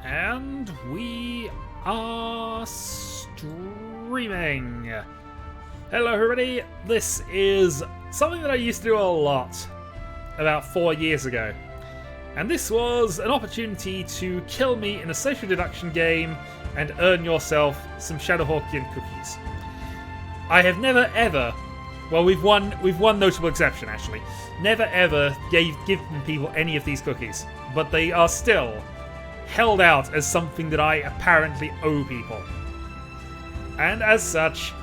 And we are streaming. Hello everybody, this is something that I used to do a lot about 4 years ago. And this was an opportunity to kill me in a social deduction game and earn yourself some Shadowhawkian cookies. I have never ever, well we've one notable exception actually, never ever given people any of these cookies, but they are still held out as something that I apparently owe people. And as such,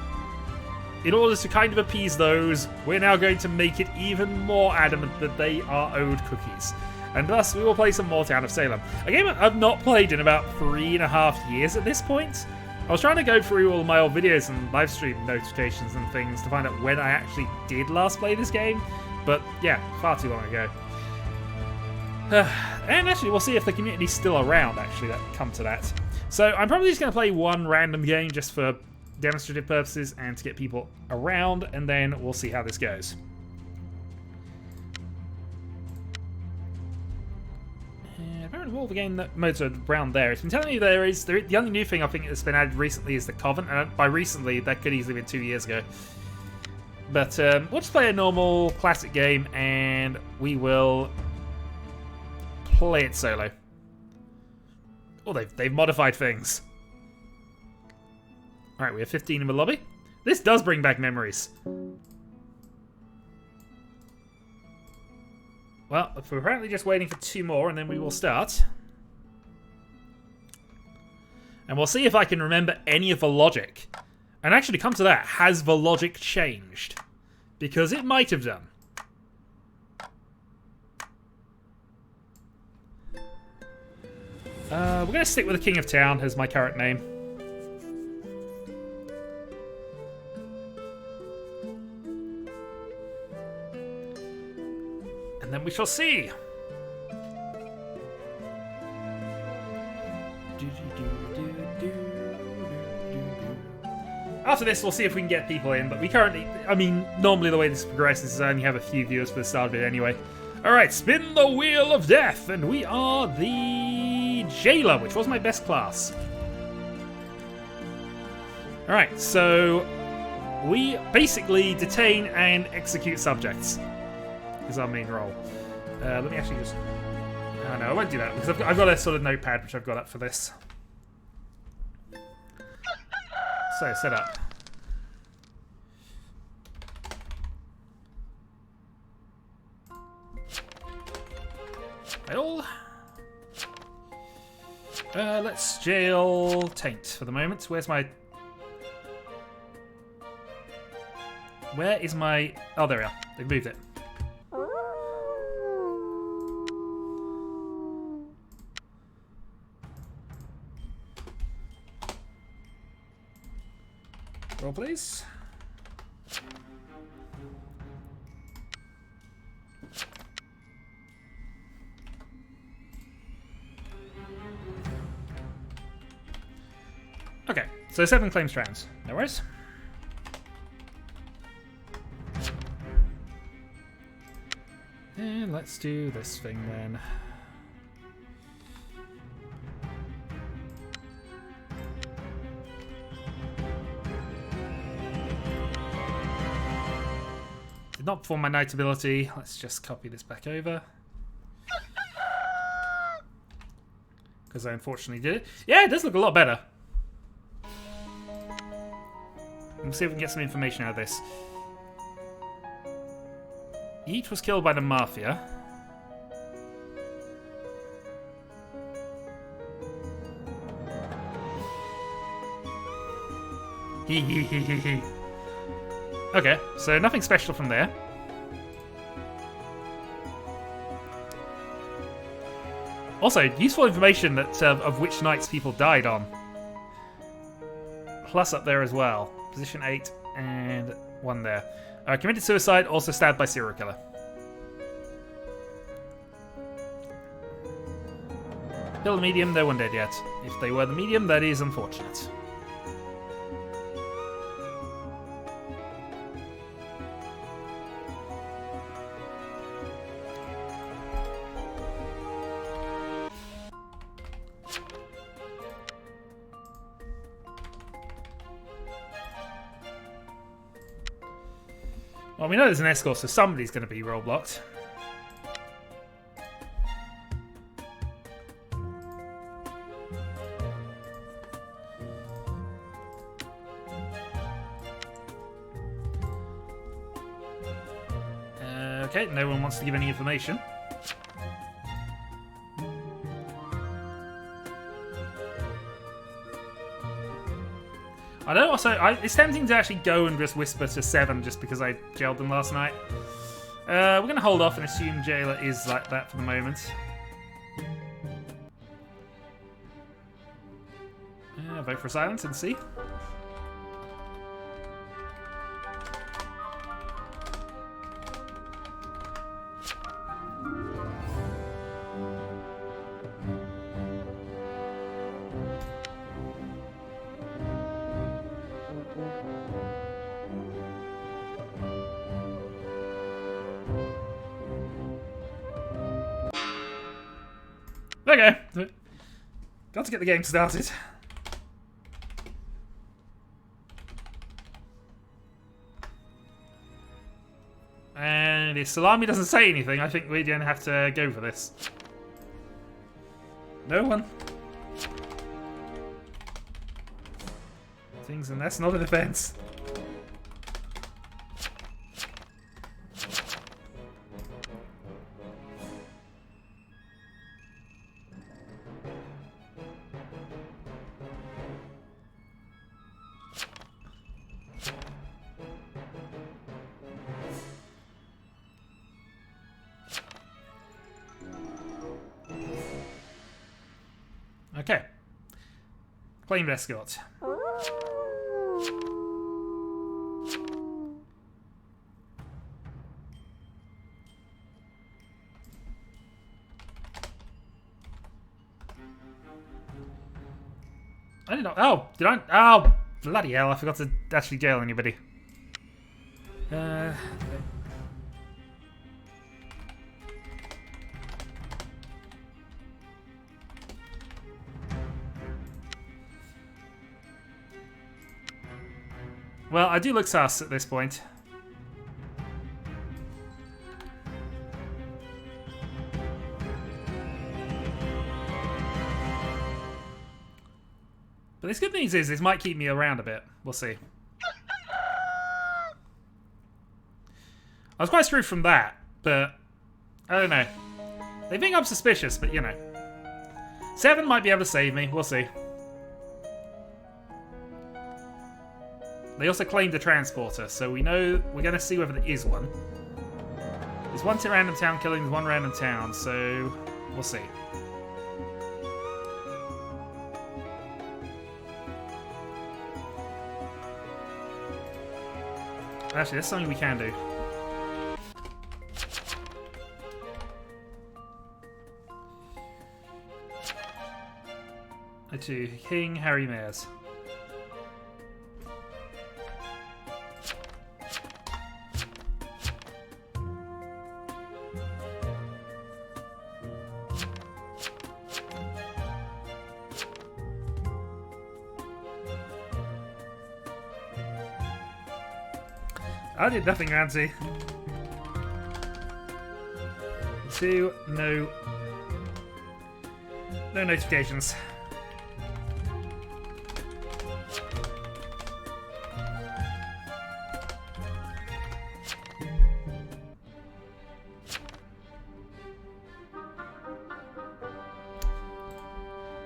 in order to kind of appease those, we're now going to make it even more adamant that they are owed cookies. And thus, we will play some more Town of Salem. A game I've not played in about 3.5 years at this point. I was trying to go through all my old videos and Livestream notifications and things to find out when I actually did last play this game. But yeah, far too long ago. And actually, we'll see if the community's still around, actually, that come to that. So I'm probably just going to play one random game just for demonstrative purposes and to get people around, and then we'll see how this goes. Apparently all the game modes are around there. It's been telling me the only new thing I think that's been added recently is the Covenant, and by recently, that could easily have been 2 years ago. But we'll just play a normal classic game, and we will play it solo. Oh, they've modified things. Alright, we have 15 in the lobby. This does bring back memories. Well, we're apparently just waiting for 2 more, and then we will start. And we'll see if I can remember any of the logic. And actually, come to that, has the logic changed? Because it might have done. We're going to stick with the King of Town as my current name. And then we shall see. After this, we'll see if we can get people in, but we currently, I mean, normally the way this progresses is I only have a few viewers for the start of it anyway. Alright, spin the wheel of death, and we are the jailer, which was my best class. Alright, so we basically detain and execute subjects is our main role. Let me actually just... Oh, no, I won't do that, because I've got a sort of notepad which I've got up for this. So, set up. Well, let's jail Taint for the moment. Where is my... Oh, there we are. They've moved it. Roll, please. Okay, so 7 claim strands. No worries. And let's do this thing then. Did not perform my knight ability. Let's just copy this back over. Because I unfortunately did it. Yeah, it does look a lot better. We'll see if we can get some information out of this. Each was killed by the Mafia. Okay, so nothing special from there. Also, useful information that of which nights people died on. Plus up there as well. Position 8 and 1 there. Committed suicide, also stabbed by serial killer. Kill the medium, no one dead yet. If they were the medium, that is unfortunate. Well, we know there's an escort, so somebody's going to be roadblocked. Okay, no one wants to give any information. I know also, it's tempting to actually go and just whisper to Seven just because I jailed them last night. We're going to hold off and assume Jailer is like that for the moment. Vote for silence and see. Okay. Got to get the game started. And if Salami doesn't say anything, I think we're going to have to go for this. No one. Things, and that's not a defense. Okay. Claimed escort. I didn't know. Oh, did I? Oh, bloody hell! I forgot to actually jail anybody. Well, I do look sus at this point. But the good news is, this might keep me around a bit. We'll see. I was quite screwed from that, but I don't know. They think I'm suspicious, but you know. Seven might be able to save me. We'll see. They also claimed a transporter, so we know we're going to see whether there is one. There's one random town killing, one random town, so we'll see. Actually, that's something we can do. To King Harry Mayers. I did nothing, Ramsey. 2, no notifications.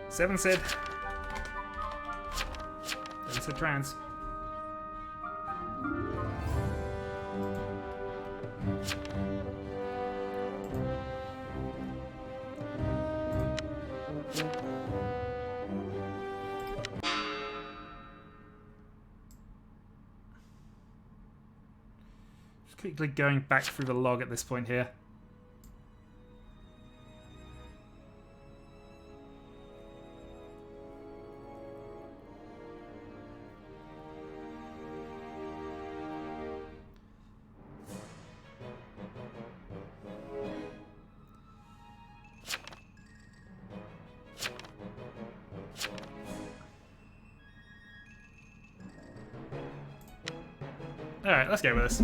Seven said trans. Just quickly going back through the log at this point here. Alright, let's go with this.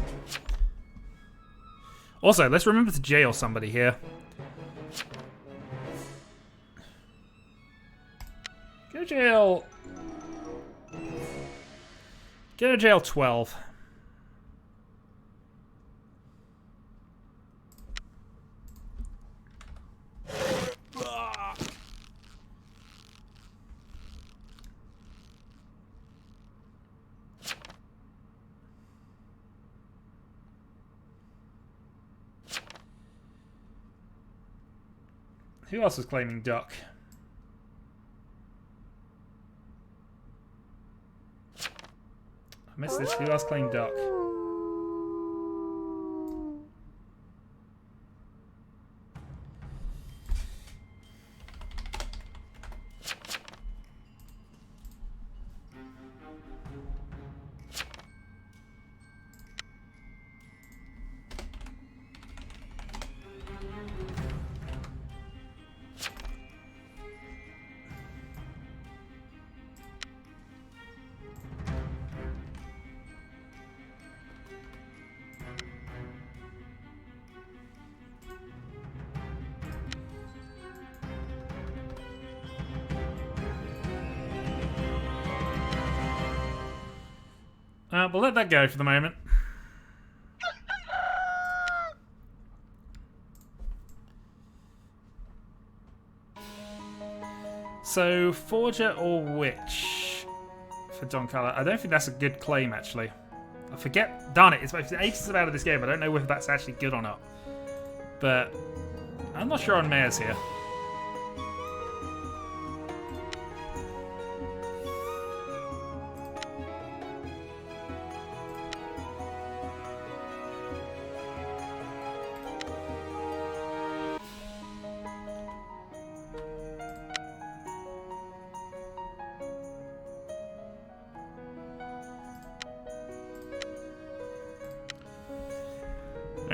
Also, let's remember to jail somebody here. Go to jail. Go to jail 12. Who else was claiming duck? I missed this. Who else claimed duck? We'll let that go for the moment. So, Forger or Witch for Don Carlo. I don't think that's a good claim, actually. I forget. Darn it, it's been ages out of this game. I don't know whether that's actually good or not. But I'm not sure on Mayor's here.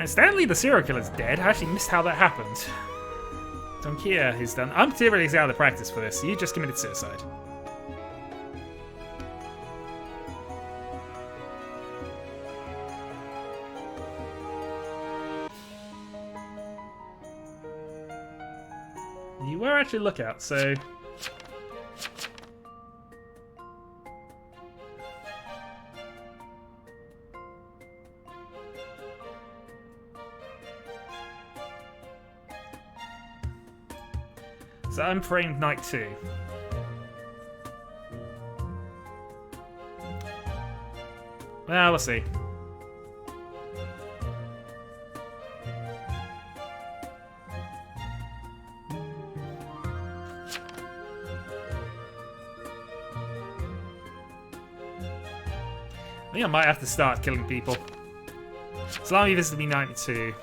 Stanley the serial killer's dead. I actually missed how that happened. Don't care who's done. I'm seriously out of practice for this. You just committed suicide. You were actually lookout, so... So I'm framed night 2. Well, we'll see. I think I might have to start killing people. Salami visited me 92.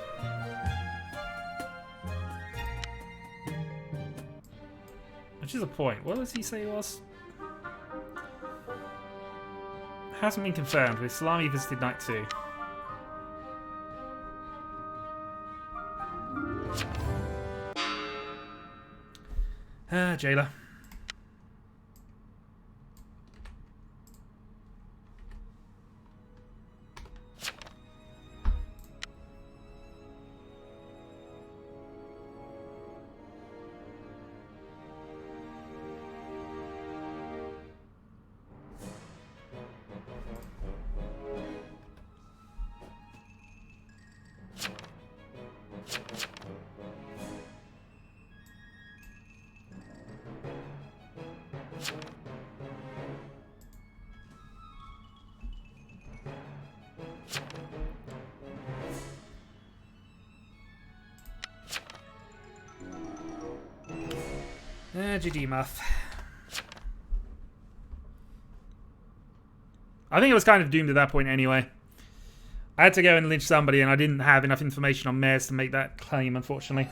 Which is a point. What does he say he was? Hasn't been confirmed, with Salami visited night 2. Jailer. GG Muff. I think it was kind of doomed at that point anyway. I had to go and lynch somebody and I didn't have enough information on Mares to make that claim, unfortunately.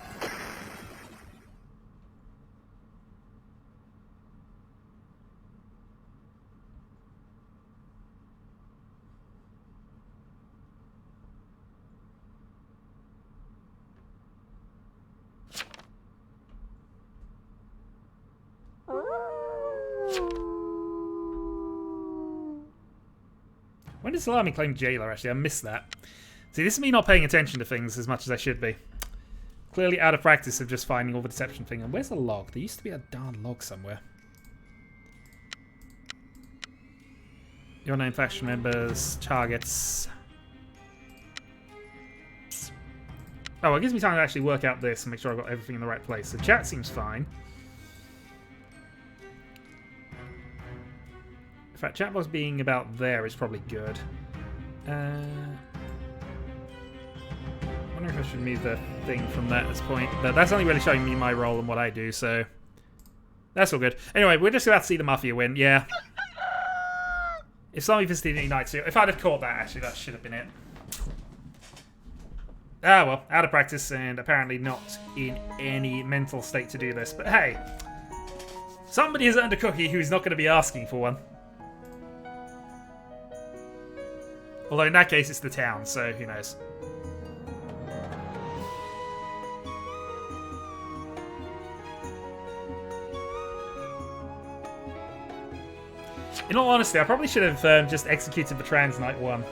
When did Salami claim Jailer, actually? I missed that. See, this is me not paying attention to things as much as I should be. Clearly out of practice of just finding all the deception thing. And where's the log? There used to be a darn log somewhere. Your name, faction members, targets. Oh, well, it gives me time to actually work out this and make sure I've got everything in the right place. So chat seems fine. In fact, chat box being about there is probably good. I wonder if I should move the thing from that at this point. But that's only really showing me my role and what I do, so that's all good. Anyway, we're just about to see the Mafia win. Yeah. If somebody visited Unite too, if I'd have caught that, actually, that should have been it. Ah, well, out of practice and apparently not in any mental state to do this. But hey, somebody has earned a cookie who's not going to be asking for one. Although in that case, it's the town, so who knows. In all honesty, I probably should have just executed the Trans Night one.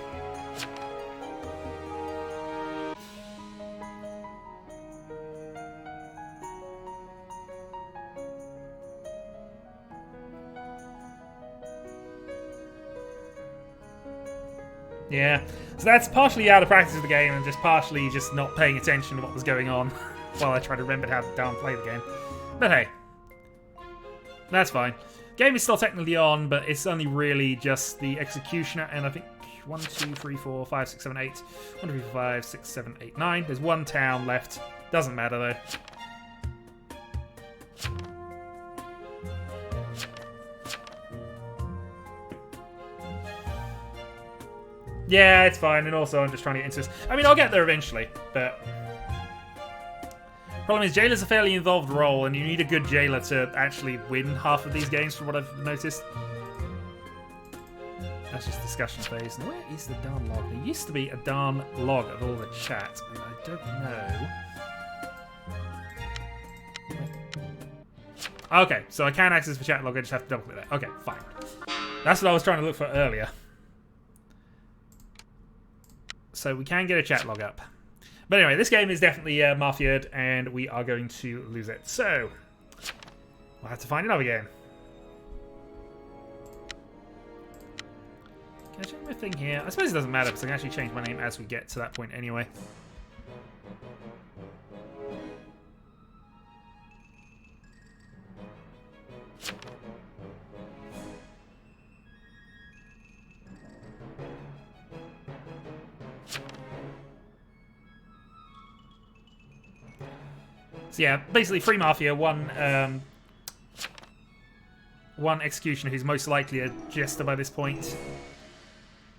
Yeah, so that's partially out of practice of the game and just partially just not paying attention to what was going on while I tried to remember how to downplay the game. But hey, that's fine. Game is still technically on, but it's only really just the executioner, and I think 1, 2, 3, 4, 5, 6, 7, 8. 1, 2, 3, 4, 5, 6, 7, 8, 9. There's one town left. Doesn't matter though. Yeah, it's fine, and also I'm just trying to get into this. I mean, I'll get there eventually, but problem is jailer's a fairly involved role, and you need a good jailer to actually win half of these games, from what I've noticed. That's just discussion phase. Now, where is the darn log? There used to be a darn log of all the chat, and I don't know. Okay, so I can access the chat log, I just have to double click that. Okay, fine. That's what I was trying to look for earlier. So we can get a chat log up. But anyway, this game is definitely Mafia'd, and we are going to lose it. So, we'll have to find another game. Can I change my thing here? I suppose it doesn't matter, because I can actually change my name as we get to that point anyway. So yeah, basically free Mafia, one executioner who's most likely a jester by this point.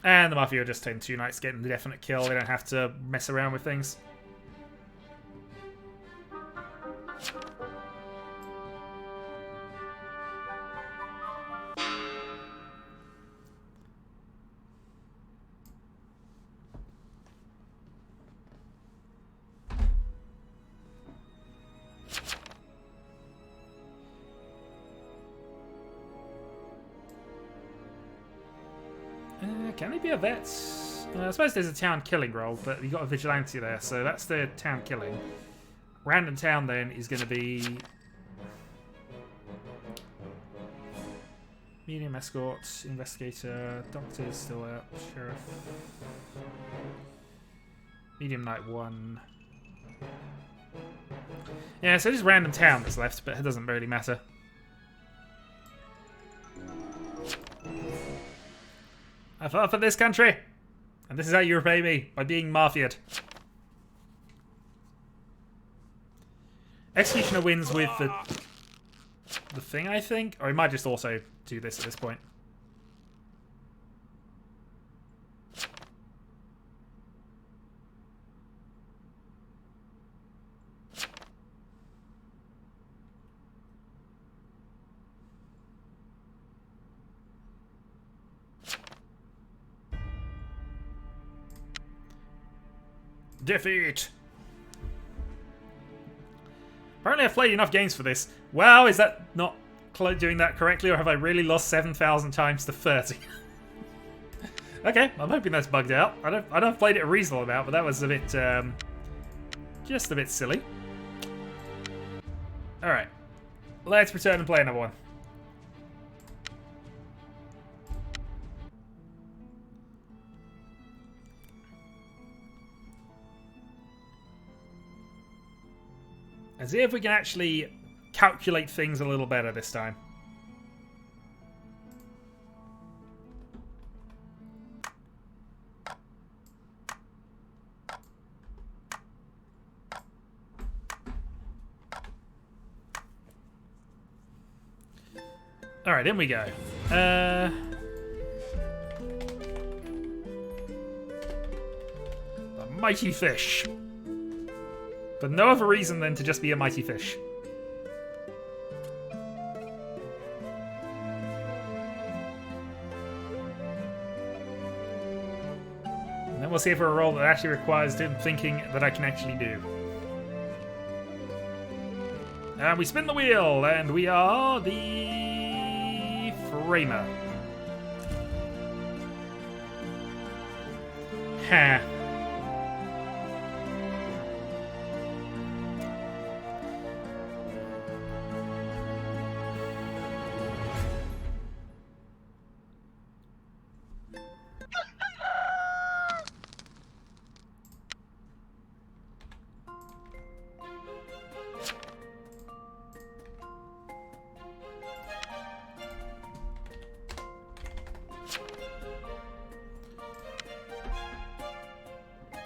And the Mafia will just turn 2 nights getting the definite kill. They don't have to mess around with things. Can he be a vet? I suppose there's a town killing role, but you got a vigilante there, so that's the town killing. Random town then is going to be medium escort, investigator, doctor is still out, sheriff, medium night 1. Yeah, so just random town that's left, but it doesn't really matter. I fought for this country, and this is how you repay me, by being Mafia'd. Executioner wins with the thing, I think, or he might just also do this at this point. Defeat! Apparently I've played enough games for this. Wow, is that not doing that correctly, or have I really lost 7,000 times to 30? Okay, I'm hoping that's bugged out. I know I've played it a reasonable amount, but that was a bit, just a bit silly. Alright. Let's return and play another one. And see if we can actually calculate things a little better this time. Alright, in we go. A mighty fish. For no other reason than to just be a mighty fish. And then we'll see if we're a role that actually requires thinking that I can actually do. And we spin the wheel, and we are the framer. Ha.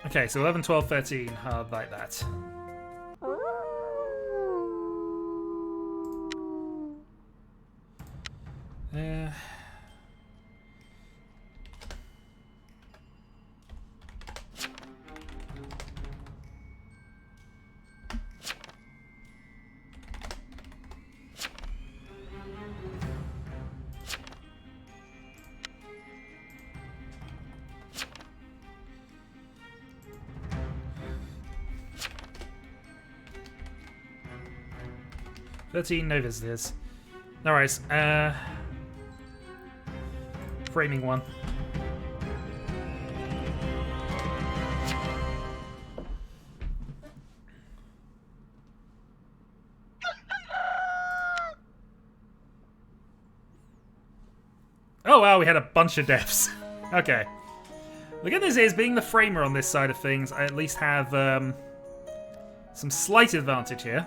Okay, so 11, 12, 13, like that. Yeah. No visitors. No worries. Framing one. Oh wow, we had a bunch of deaths. Okay. The good news is, being the framer on this side of things, I at least have some slight advantage here.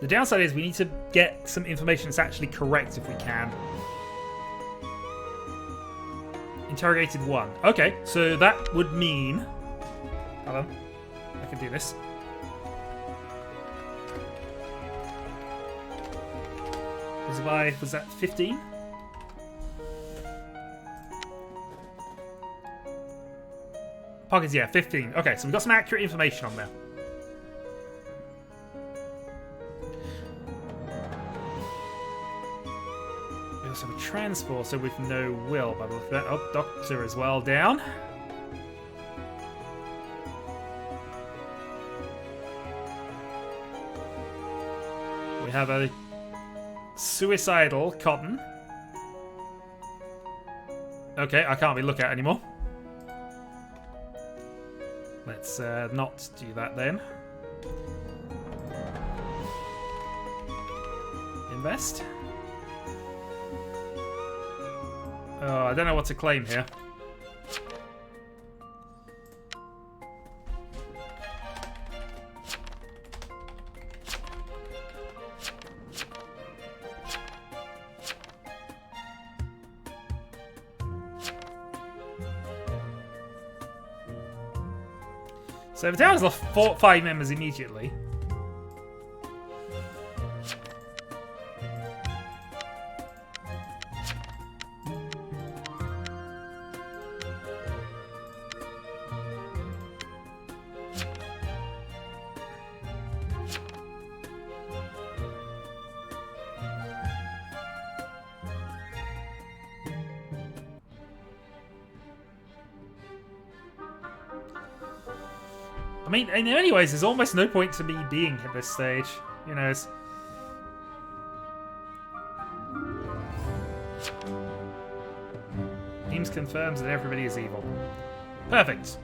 The downside is we need to get some information that's actually correct if we can. Interrogated 1. Okay, so that would mean... Hold on. I can do this. Was that 15? Pockets, yeah, 15. Okay, so we've got some accurate information on there. We also have a transporter with no will by the look of that. Oh, doctor as well down. We have a suicidal Cotton. Okay, I can't be looked at anymore. Let's not do that then. Invest. Oh, I don't know what to claim here. So the town has lost 5 members immediately. I mean, in many ways, there's almost no point to me being at this stage. You know, it's... seems confirms that everybody is evil. Perfect.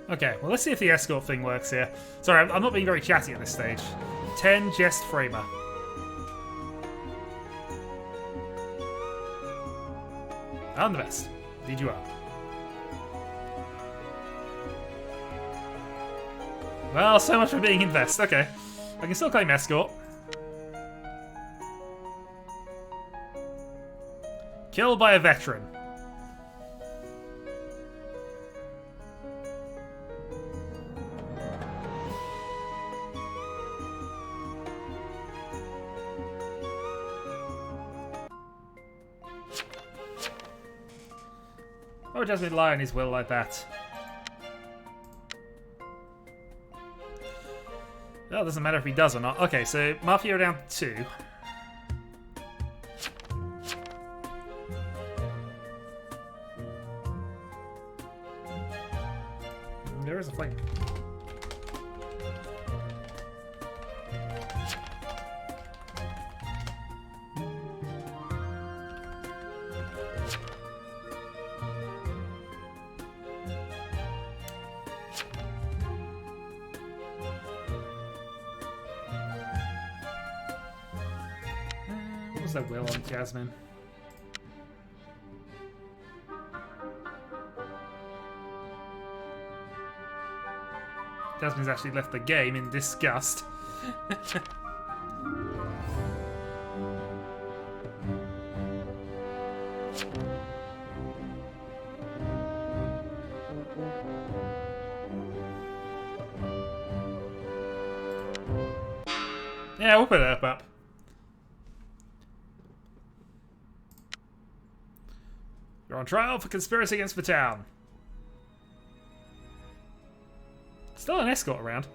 Okay, well, let's see if the escort thing works here. Sorry, I'm not being very chatty at this stage. 10 Jest Framer. I'm the best. Indeed you are. Well, so much for being invest. Okay. I can still claim escort. Killed by a veteran. Oh, Jasmine lie on his will like that. Well, it doesn't matter if he does or not. Okay, so Mafia are down to 2. There is a flame. What was that will on Jasmine? Jasmine's actually left the game in disgust. Yeah, we'll put it up. You're on trial for conspiracy against the town. Still an escort around.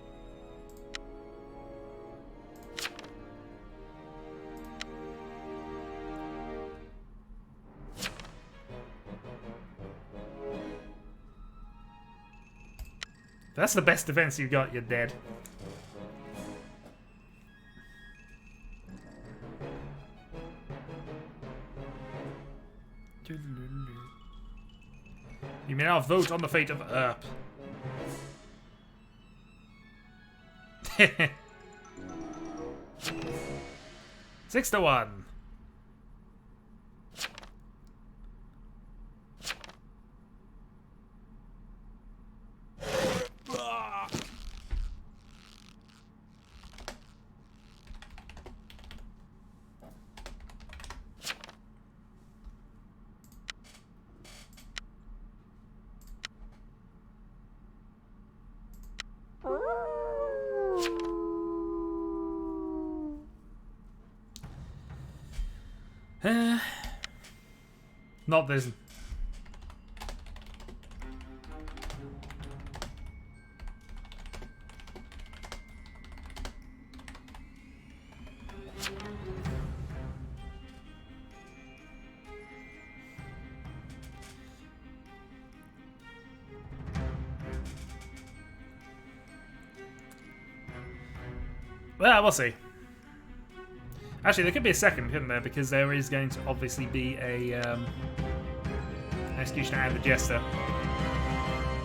If that's the best defense you've got, you're dead. You may now vote on the fate of Earp. 6-1. Not this. Well, we'll see. Actually, there could be a second, couldn't there? Because there is going to obviously be a Executioner and the Jester.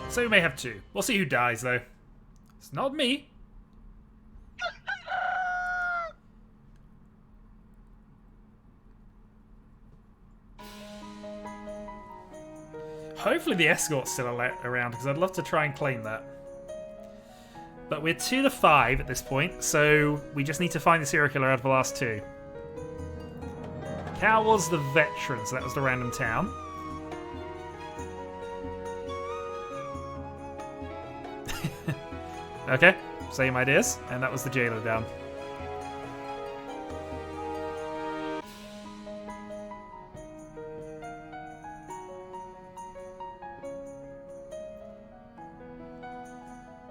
So we may have two. We'll see who dies, though. It's not me. Hopefully the escort's still around, because I'd love to try and claim that. But we're 2 to 5 at this point, so we just need to find the serial killer out of the last two. Cal was the veteran, so that was the random town. Okay, same ideas, and that was the jailer down.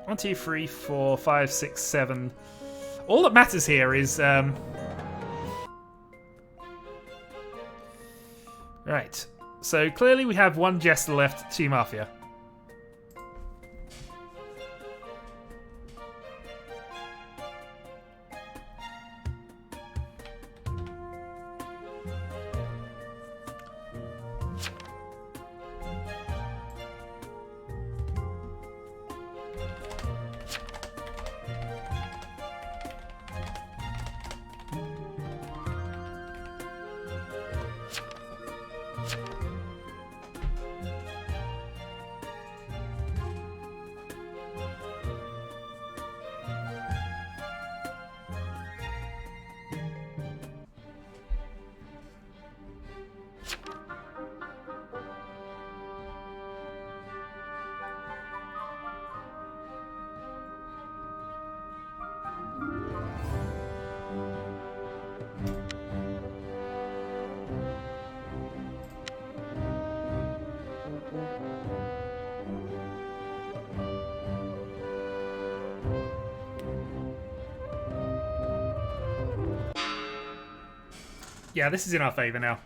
One, two, three, 4, 5, 6, 7. All that matters here is right. So clearly we have one Jester left, 2 Mafia. Yeah, this is in our favour now.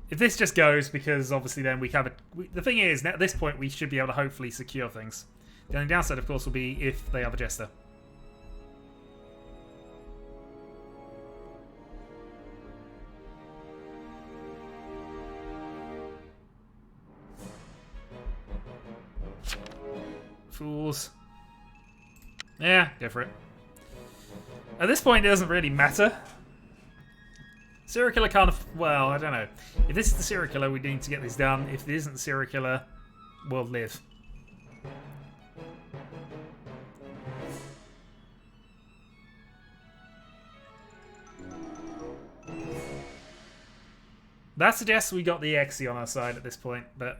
If this just goes, because obviously then we have a... the thing is, at this point we should be able to hopefully secure things. The only downside, of course, will be if they have a Jester. Fools. Yeah, go for it. At this point, it doesn't really matter. Serial killer kind of... well, I don't know. If this is the serial killer, we need to get this done. If it isn't the serial killer, we'll live. That suggests we got the Exy on our side at this point, but...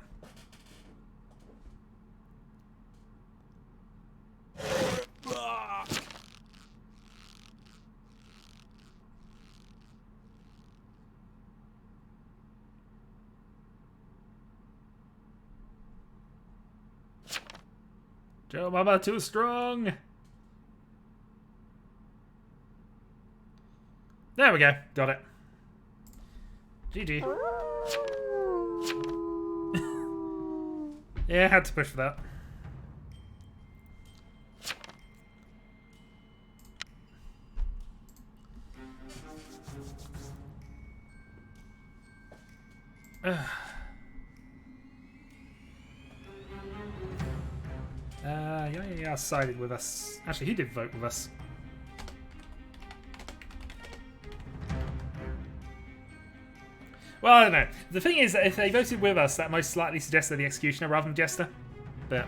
Joe Mama too strong. There we go. Got it. GG. Yeah, I had to push for that. Yeah, sided with us. Actually, he did vote with us. Well, I don't know. The thing is that if they voted with us, that most likely suggests they're the Executioner rather than Jester. But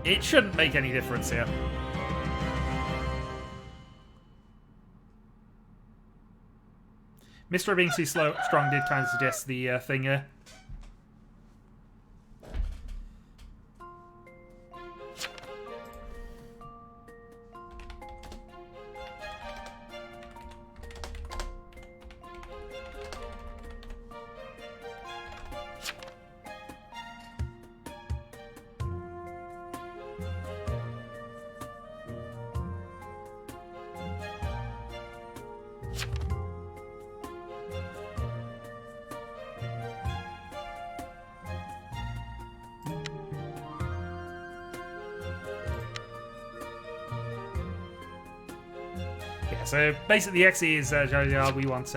it shouldn't make any difference here. Mystery being too strong did kind of suggest the thing here. So basically the Xe is we want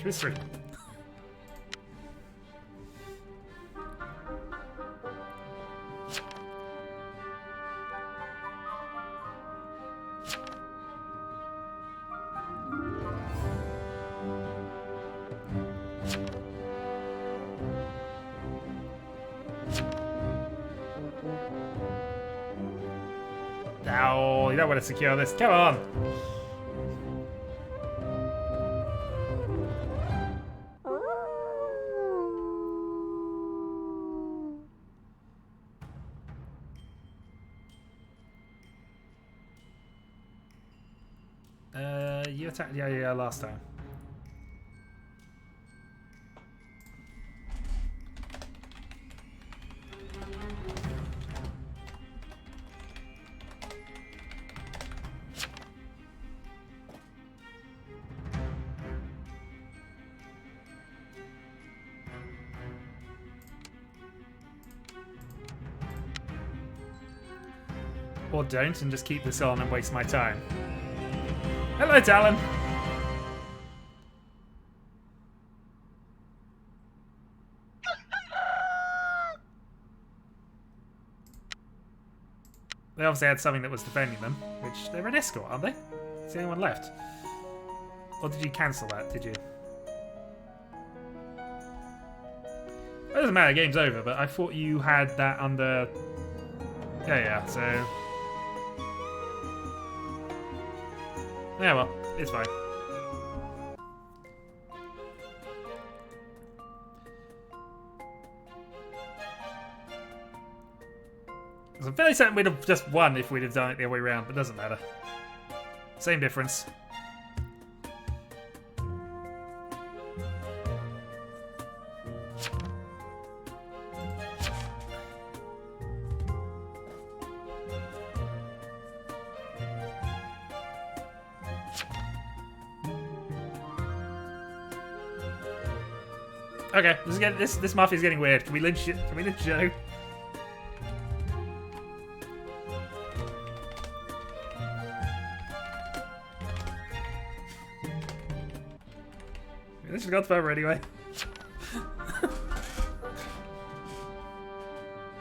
Who's 3? No, you don't want to secure this. Come on. You attacked. Yeah, last time. Or don't, and just keep this on and waste my time. Hello, Talon! They obviously had something that was defending them, which they're an escort, aren't they? Is there anyone left? Or did you cancel that, did you? It doesn't matter, game's over, but I thought you had that under... Yeah, so... Yeah, well, it's fine. I'm fairly certain we'd have just won if we'd have done it the other way around, but it doesn't matter. Same difference. Okay, this mafia's getting weird. Can we lynch it? Can we lynch Joe? This has gone forever anyway.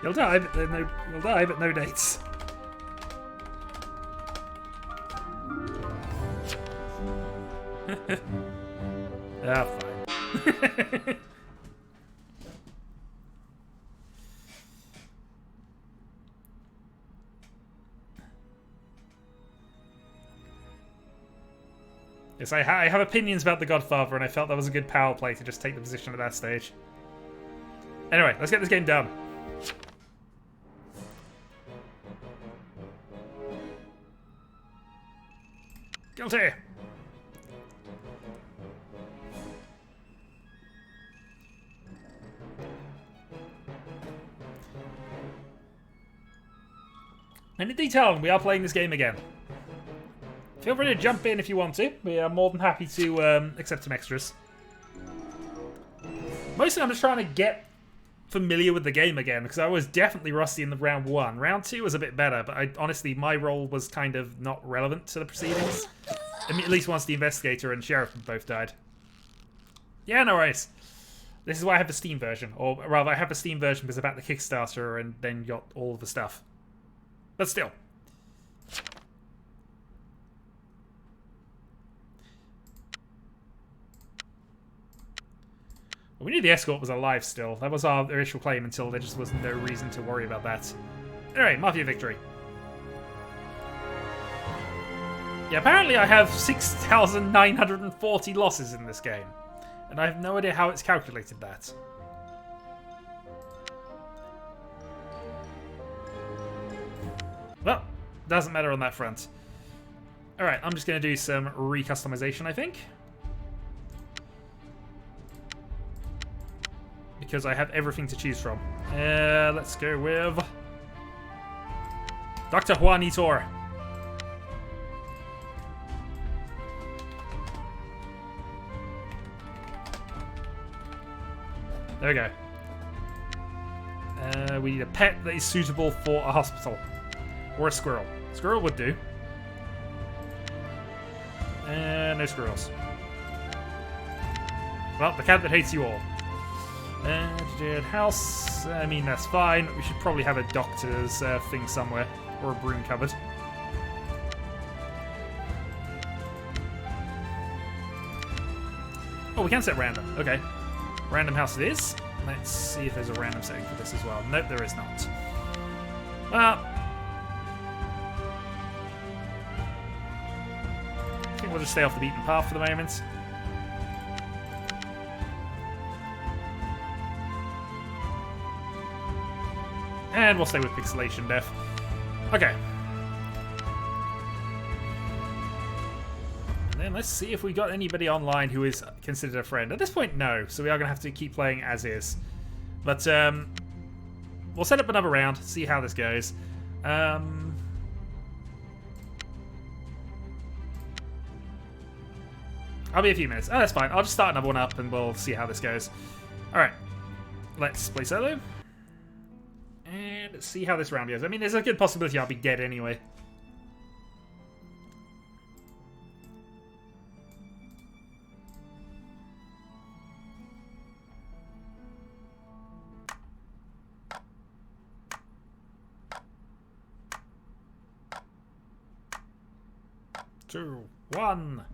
You'll die, but no dates. Ah, fine. Yes, I have opinions about The Godfather, and I felt that was a good power play to just take the position at that stage. Anyway, let's get this game done. Guilty! And in detail, we are playing this game again. Feel free to jump in if you want to. We are more than happy to accept some extras. Mostly I'm just trying to get familiar with the game again, because I was definitely rusty in the round 1. Round 2 was a bit better, but honestly, my role was kind of not relevant to the proceedings. I mean, at least once the investigator and sheriff both died. Yeah, no worries. This is why I have the Steam version. Or rather, I have the Steam version because I backed the Kickstarter and then got all of the stuff. But still. We knew the escort was alive still. That was our initial claim until there just was no reason to worry about that. Anyway, Mafia victory. Yeah, apparently I have 6,940 losses in this game. And I have no idea how it's calculated that. Well, doesn't matter on that front. Alright, I'm just going to do some recustomization, I think. Because I have everything to choose from. Let's go with Dr. Juanitor. There we go. We need a pet that is suitable for a hospital. Or a squirrel. Squirrel would do. No squirrels. Well, the cat that hates you all. House. I mean, that's fine. We should probably have a doctor's thing somewhere. Or a broom cupboard. Oh, we can set random. Okay. Random house it is. Let's see if there's a random setting for this as well. Nope, there is not. Well, I think we'll just stay off the beaten path for the moment. And we'll stay with pixelation death. Okay. And then let's see if we got anybody online who is considered a friend. At this point, no. So we are going to have to keep playing as is. But we'll set up another round, see how this goes. I'll be a few minutes. Oh, that's fine. I'll just start another one up and we'll see how this goes. Alright. Let's play solo. And see how this round goes. I mean, there's a good possibility I'll be dead anyway. Two, one.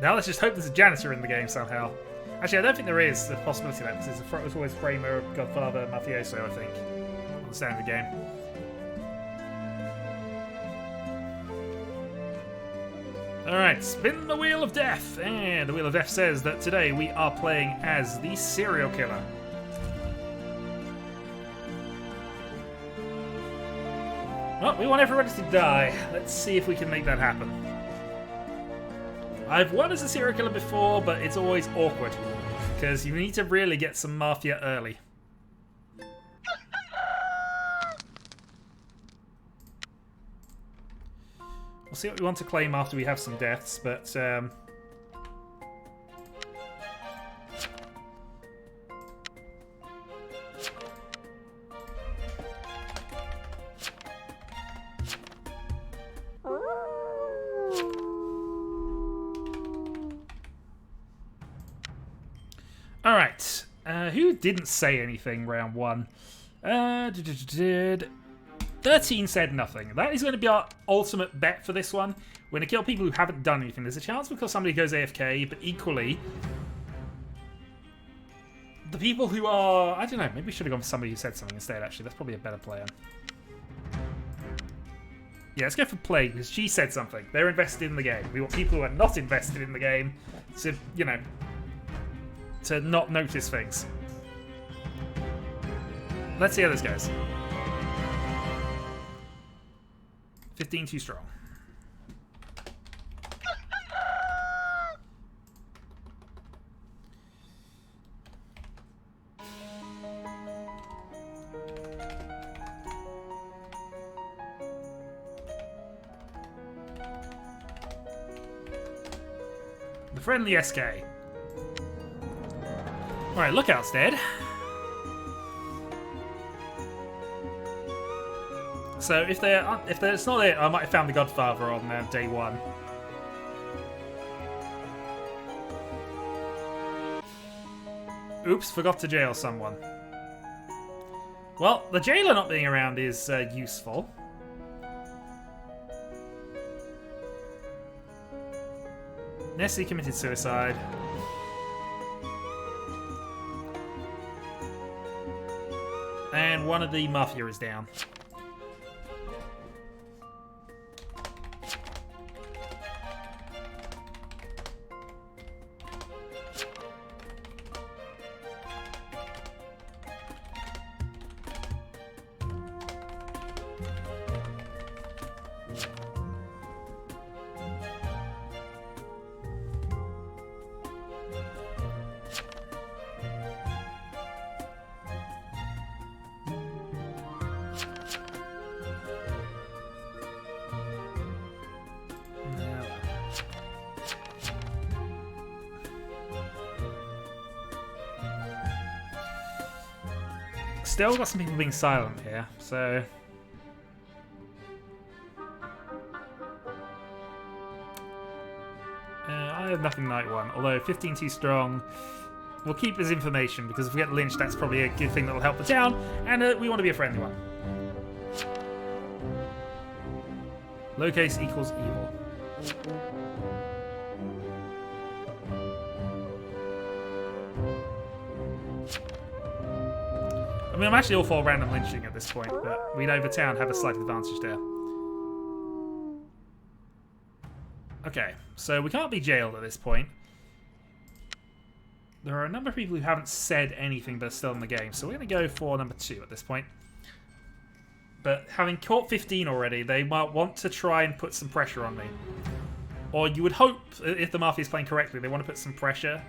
Now let's just hope there's a janitor in the game somehow. Actually, I don't think there is a possibility of that, because it's always Framer, Godfather, Mafioso, I think, on the standard game. Alright, spin the Wheel of Death! And the Wheel of Death says that today we are playing as the serial killer. Well, we want everybody to die. Let's see if we can make that happen. I've won as a serial killer before, but it's always awkward, because you need to really get some mafia early. We'll see what we want to claim after we have some deaths, but alright, who didn't say anything round one? 13 said nothing. That is going to be our ultimate bet for this one. We're going to kill people who haven't done anything. There's a chance because somebody goes AFK, but equally, the people who are... I don't know, maybe we should have gone for somebody who said something instead, actually. That's probably a better plan. Yeah, let's go for Plague, because she said something. They're invested in the game. We want people who are not invested in the game to, you know, to not notice things. Let's see how this goes. 15 too strong. The friendly SK. Alright, Lookout's dead. So if it's not it, I might have found the Godfather on day one. Oops, forgot to jail someone. Well, the jailer not being around is useful. Nessie committed suicide. And one of the Mafia is down. still got some people being silent here, so... I have nothing night 1, although 15 too strong. We'll keep his information, because if we get lynched, that's probably a good thing that will help the town, and we want to be a friendly one. Low case equals evil. I mean, I'm actually all for random lynching at this point, but we know the town have a slight advantage there. Okay, so we can't be jailed at this point. There are a number of people who haven't said anything but are still in the game, so we're going to go for number 2 at this point. But having caught 15 already, they might want to try and put some pressure on me. Or you would hope, if the Mafia is playing correctly, they want to put some pressure.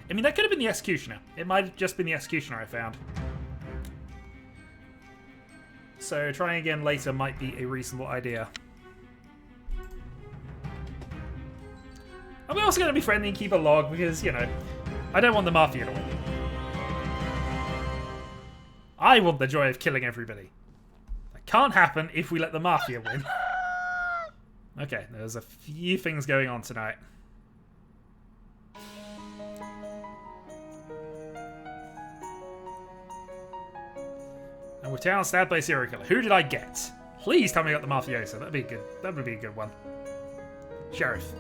I mean, that could have been the Executioner. It might have just been the Executioner I found. So trying again later might be a reasonable idea. And we're also going to be friendly and keep a log because, you know, I don't want the Mafia to win. I want the joy of killing everybody. That can't happen if we let the Mafia win. Okay, there's a few things going on tonight. And we're town stabbed by a serial killer. Who did I get? Please tell me I got the Mafioso. That'd be good. That would be a good one. Sheriff.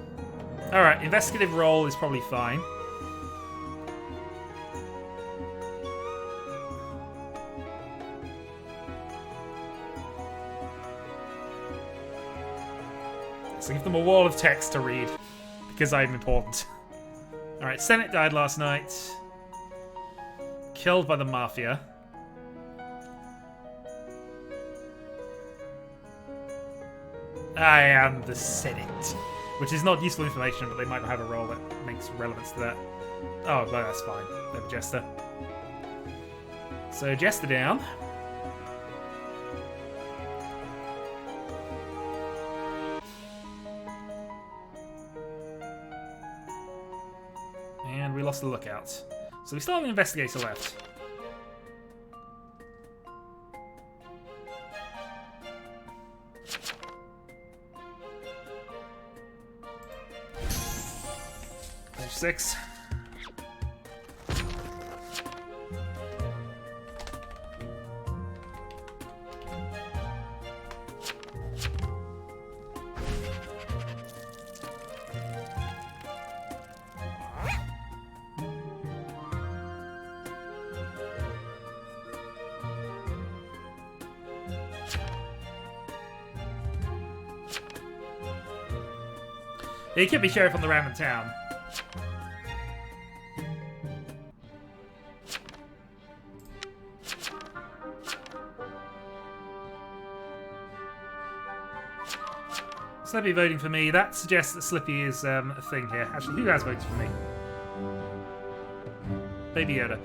Alright, investigative role is probably fine. So give them a wall of text to read, because I'm important. Alright, Senate died last night. Killed by the Mafia. I am the Senate. Which is not useful information, but they might not have a role that makes relevance to that. Oh, well, that's fine. They have a Jester. So, Jester down. And we lost the lookout. So we still have an investigator left. Page 6. Yeah, he could be sheriff on the random town. Slippy voting for me. That suggests that Slippy is a thing here. Actually, who has voted for me? Baby Yoda.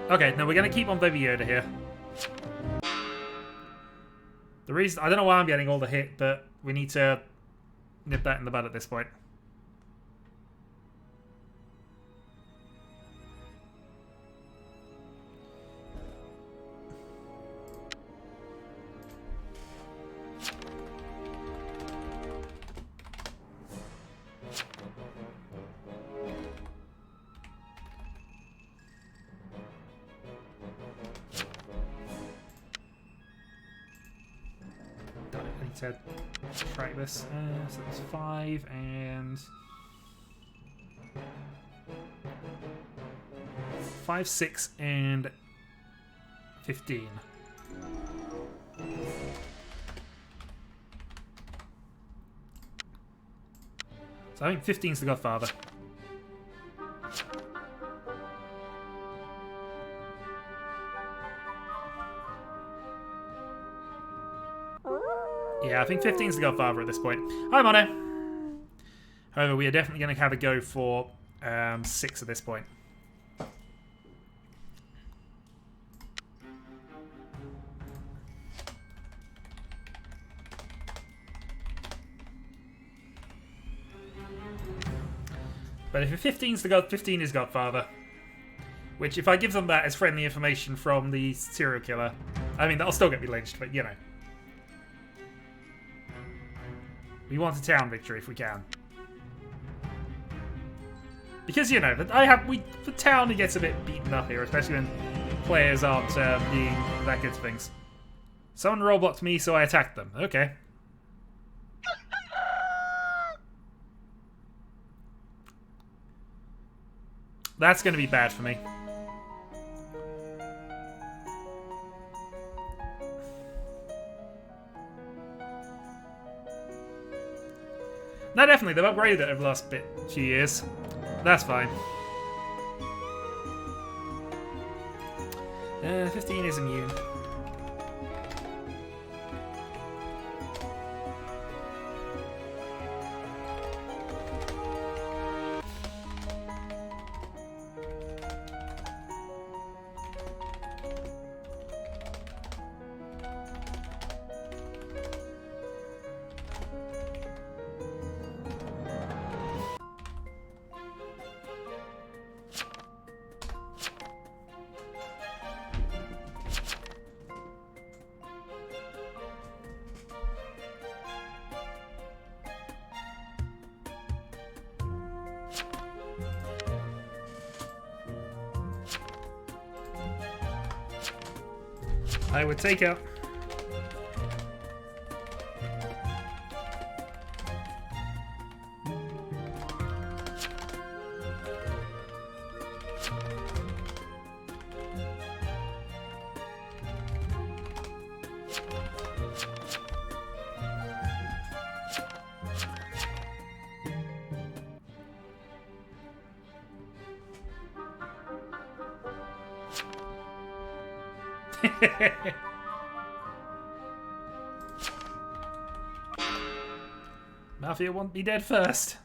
Okay, no, we're going to keep on Baby Yoda here. The reason... I don't know why I'm getting all the hit, but we need to nip that in the bud at this point. To track this. So that's 5 and 5, 6, and 15. So I think 15's the Godfather. Yeah, I think 15's the Godfather at this point. Hi, Mono. However, we are definitely going to have a go for 6 at this point. But if 15's the 15 is Godfather, Which, if I give them that as friendly information from the serial killer, I mean, that'll still get me lynched, but you know. We want a town victory if we can. Because, you know, the town gets a bit beaten up here, especially when players aren't being that good at things. Someone rollblocked me, so I attacked them. Okay. That's going to be bad for me. No, definitely. They've upgraded it over the last few years. That's fine. 15 is immune. I would take out. Mafia want me dead first.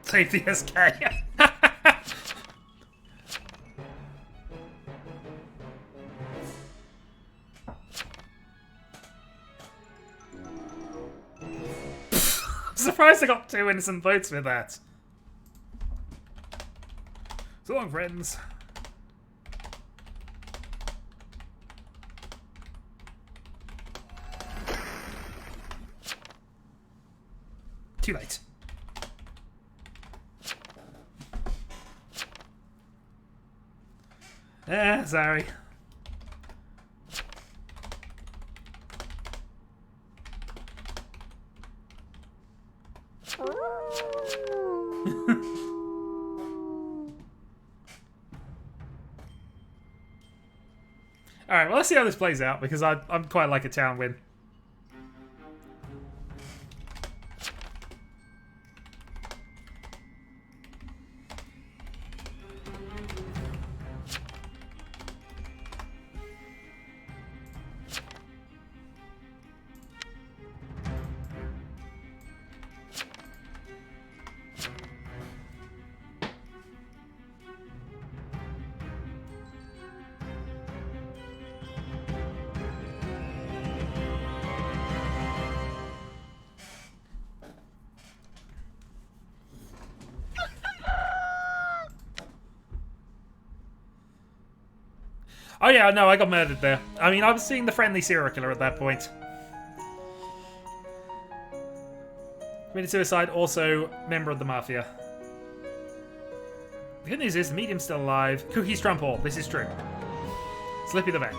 Save the SK. I'm surprised I got 2 innocent votes with that. So long, friends. Too late. Sorry. Alright, well, let's see how this plays out, because I'm quite like a town win. Oh yeah, no, I got murdered there. I mean, I was seeing the friendly serial killer at that point. Committed suicide, also member of the Mafia. The good news is, the medium's still alive. Cookie's Trump all, this is true. Slippy the Vet.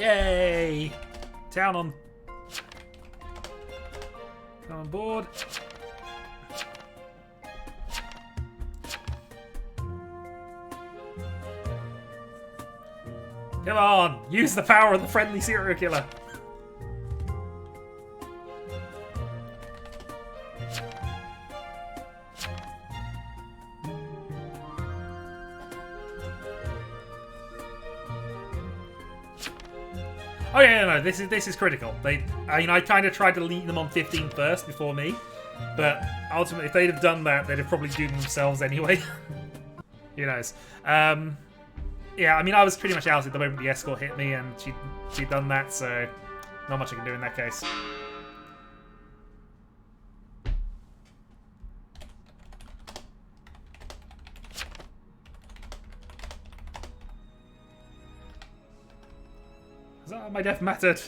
Yay! Town on board. Come on, use the power of the friendly serial killer. Oh yeah, no, this is critical. I kind of tried to lead them on 15 first before me, but ultimately, if they'd have done that, they'd have probably doomed themselves anyway. Who knows? Yeah, I mean, I was pretty much out at the moment the escort hit me, and she'd done that, so not much I can do in that case. My death mattered.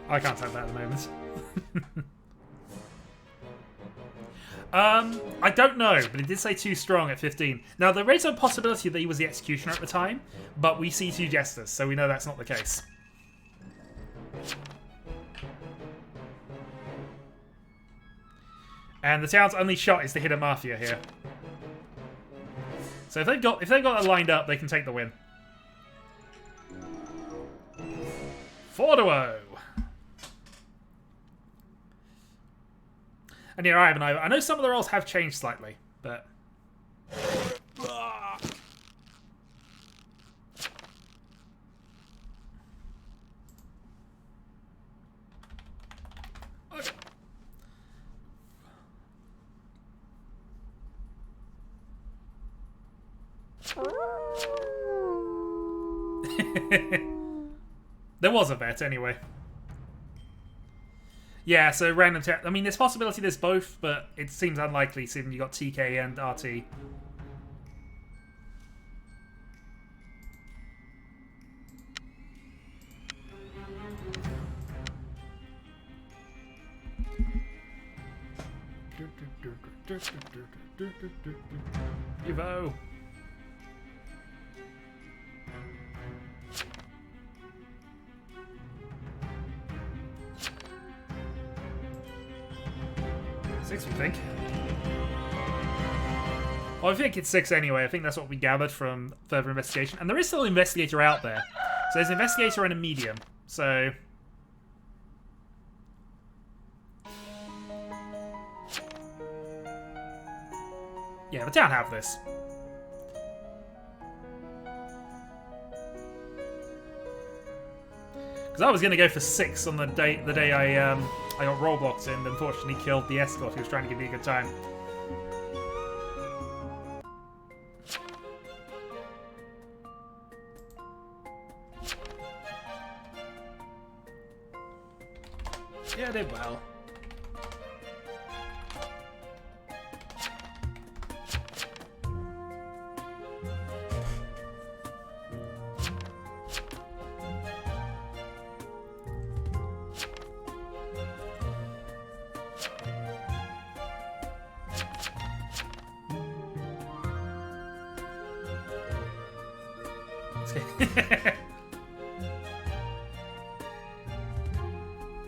I can't type that at the moment. I don't know, but it did say too strong at 15. Now, there is a possibility that he was the executioner at the time, but we see 2 jesters, so we know that's not the case. And the town's only shot is to hit a mafia here. So if they've got that lined up, they can take the win. 4-0. And here I have an over. I know some of the roles have changed slightly, but there was a vet anyway. Yeah, so random I mean, there's possibility there's both, but it seems unlikely seeing you got TK and RT. Evo. Six, we think. Well, I think it's 6 anyway. I think that's what we gathered from further investigation. And there is still an investigator out there. So there's an investigator and a medium. So yeah, the town have this. Because I was going to go for 6 on the day I got rollblocked and unfortunately killed the escort who was trying to give me a good time. Yeah, I did well.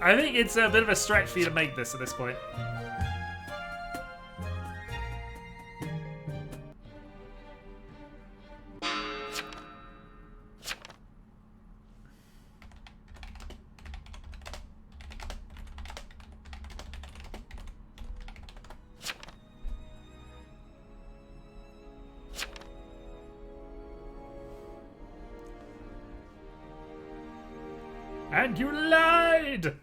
I think it's a bit of a stretch for you to make this at this point. And you lied!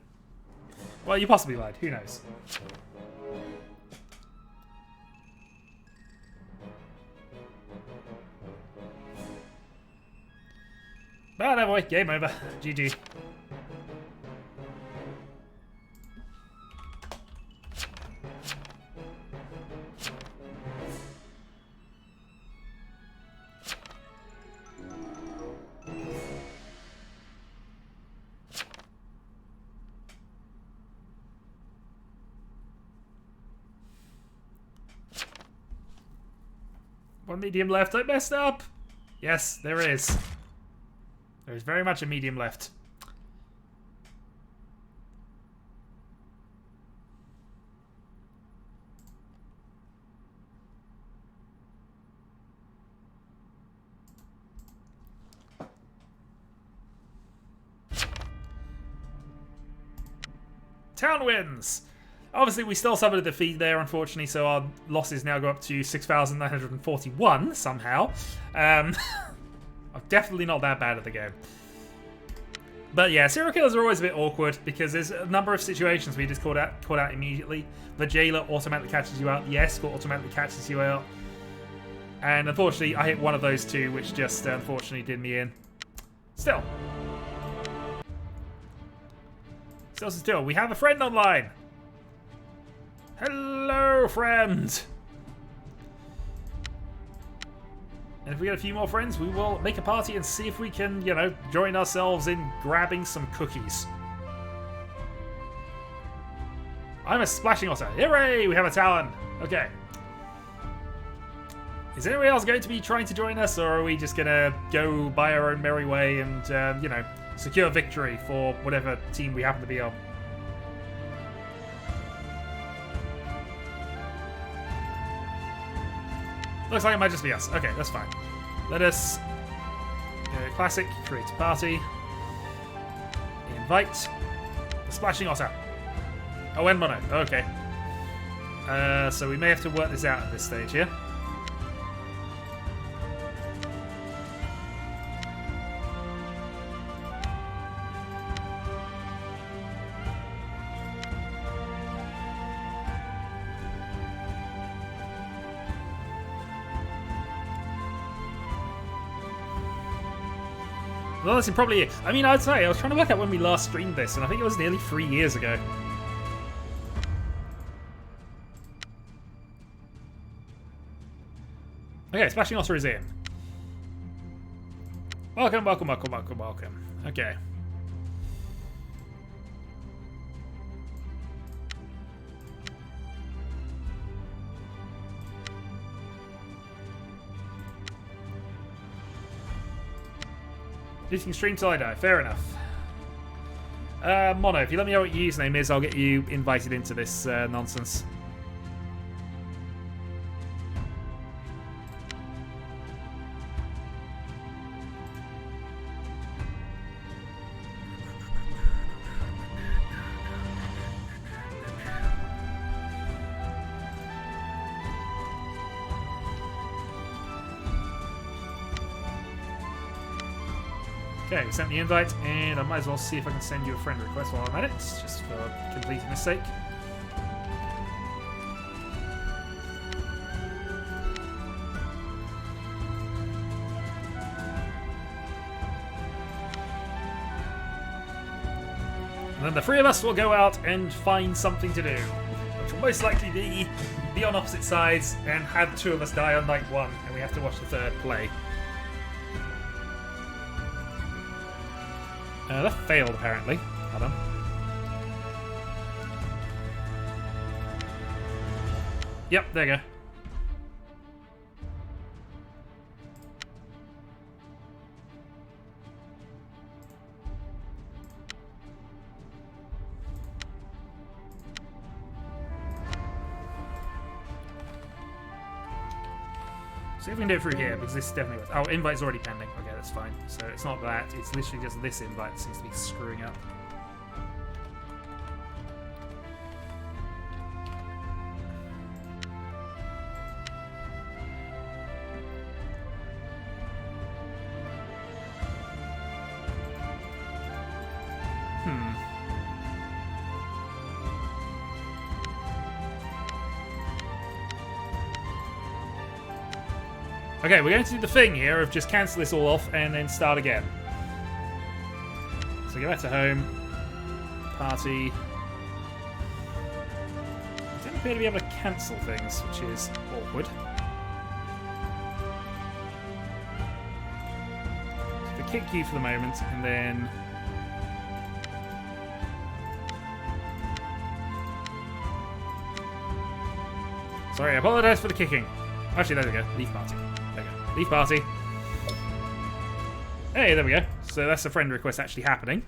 Well, you possibly lied. Who knows? Ah, no boy. Game over. GG. One medium left. I messed up. Yes, there is. There is very much a medium left. Town wins. Obviously, we still suffered a defeat there, unfortunately, so our losses now go up to 6,941 somehow. I'm definitely not that bad at the game. But yeah, serial killers are always a bit awkward because there's a number of situations where you just caught out immediately. The jailer automatically catches you out. The escort automatically catches you out. And unfortunately, I hit one of those two, which just unfortunately did me in. Still, we have a friend online. Hello, friend. And if we get a few more friends, we will make a party and see if we can, you know, join ourselves in grabbing some cookies. I'm a splashing otter. Hooray! We have a talon. Okay. Is anyone else going to be trying to join us, or are we just going to go by our own merry way and, you know, secure victory for whatever team we happen to be on? Looks like it might just be us. Okay, that's fine. Let us classic, create a party, invite the Splashing Otter. Oh, and Mono. Okay. So we may have to work this out at this stage here. Well, listen, probably. I mean, I'd say I was trying to work out when we last streamed this, and I think it was nearly 3 years ago. Okay, Splashing Otter is in. Welcome, welcome, welcome, welcome, welcome. Okay. You can stream till I die. Fair enough. Mono, if you let me know what your username is, I'll get you invited into this nonsense. Okay, we sent the invite, and I might as well see if I can send you a friend request while I'm at it, just for completeness sake. And then the three of us will go out and find something to do, which will most likely be on opposite sides and have two of us die on night one, and we have to watch the third play. That failed, apparently. Hold on. Yep, there you go. See if we can do it through here, because this definitely was. Oh, invite's already pending. Okay, that's fine. So it's not that, it's literally just this invite that seems to be screwing up. Okay, we're going to do the thing here of just cancel this all off and then start again. So go back to home. Party. I don't appear to be able to cancel things, which is awkward. So we kick you for the moment, and then... Sorry, I apologise for the kicking. Actually, there we go. Leave party. There we go. Leave party. Hey, there we go. So that's a friend request actually happening.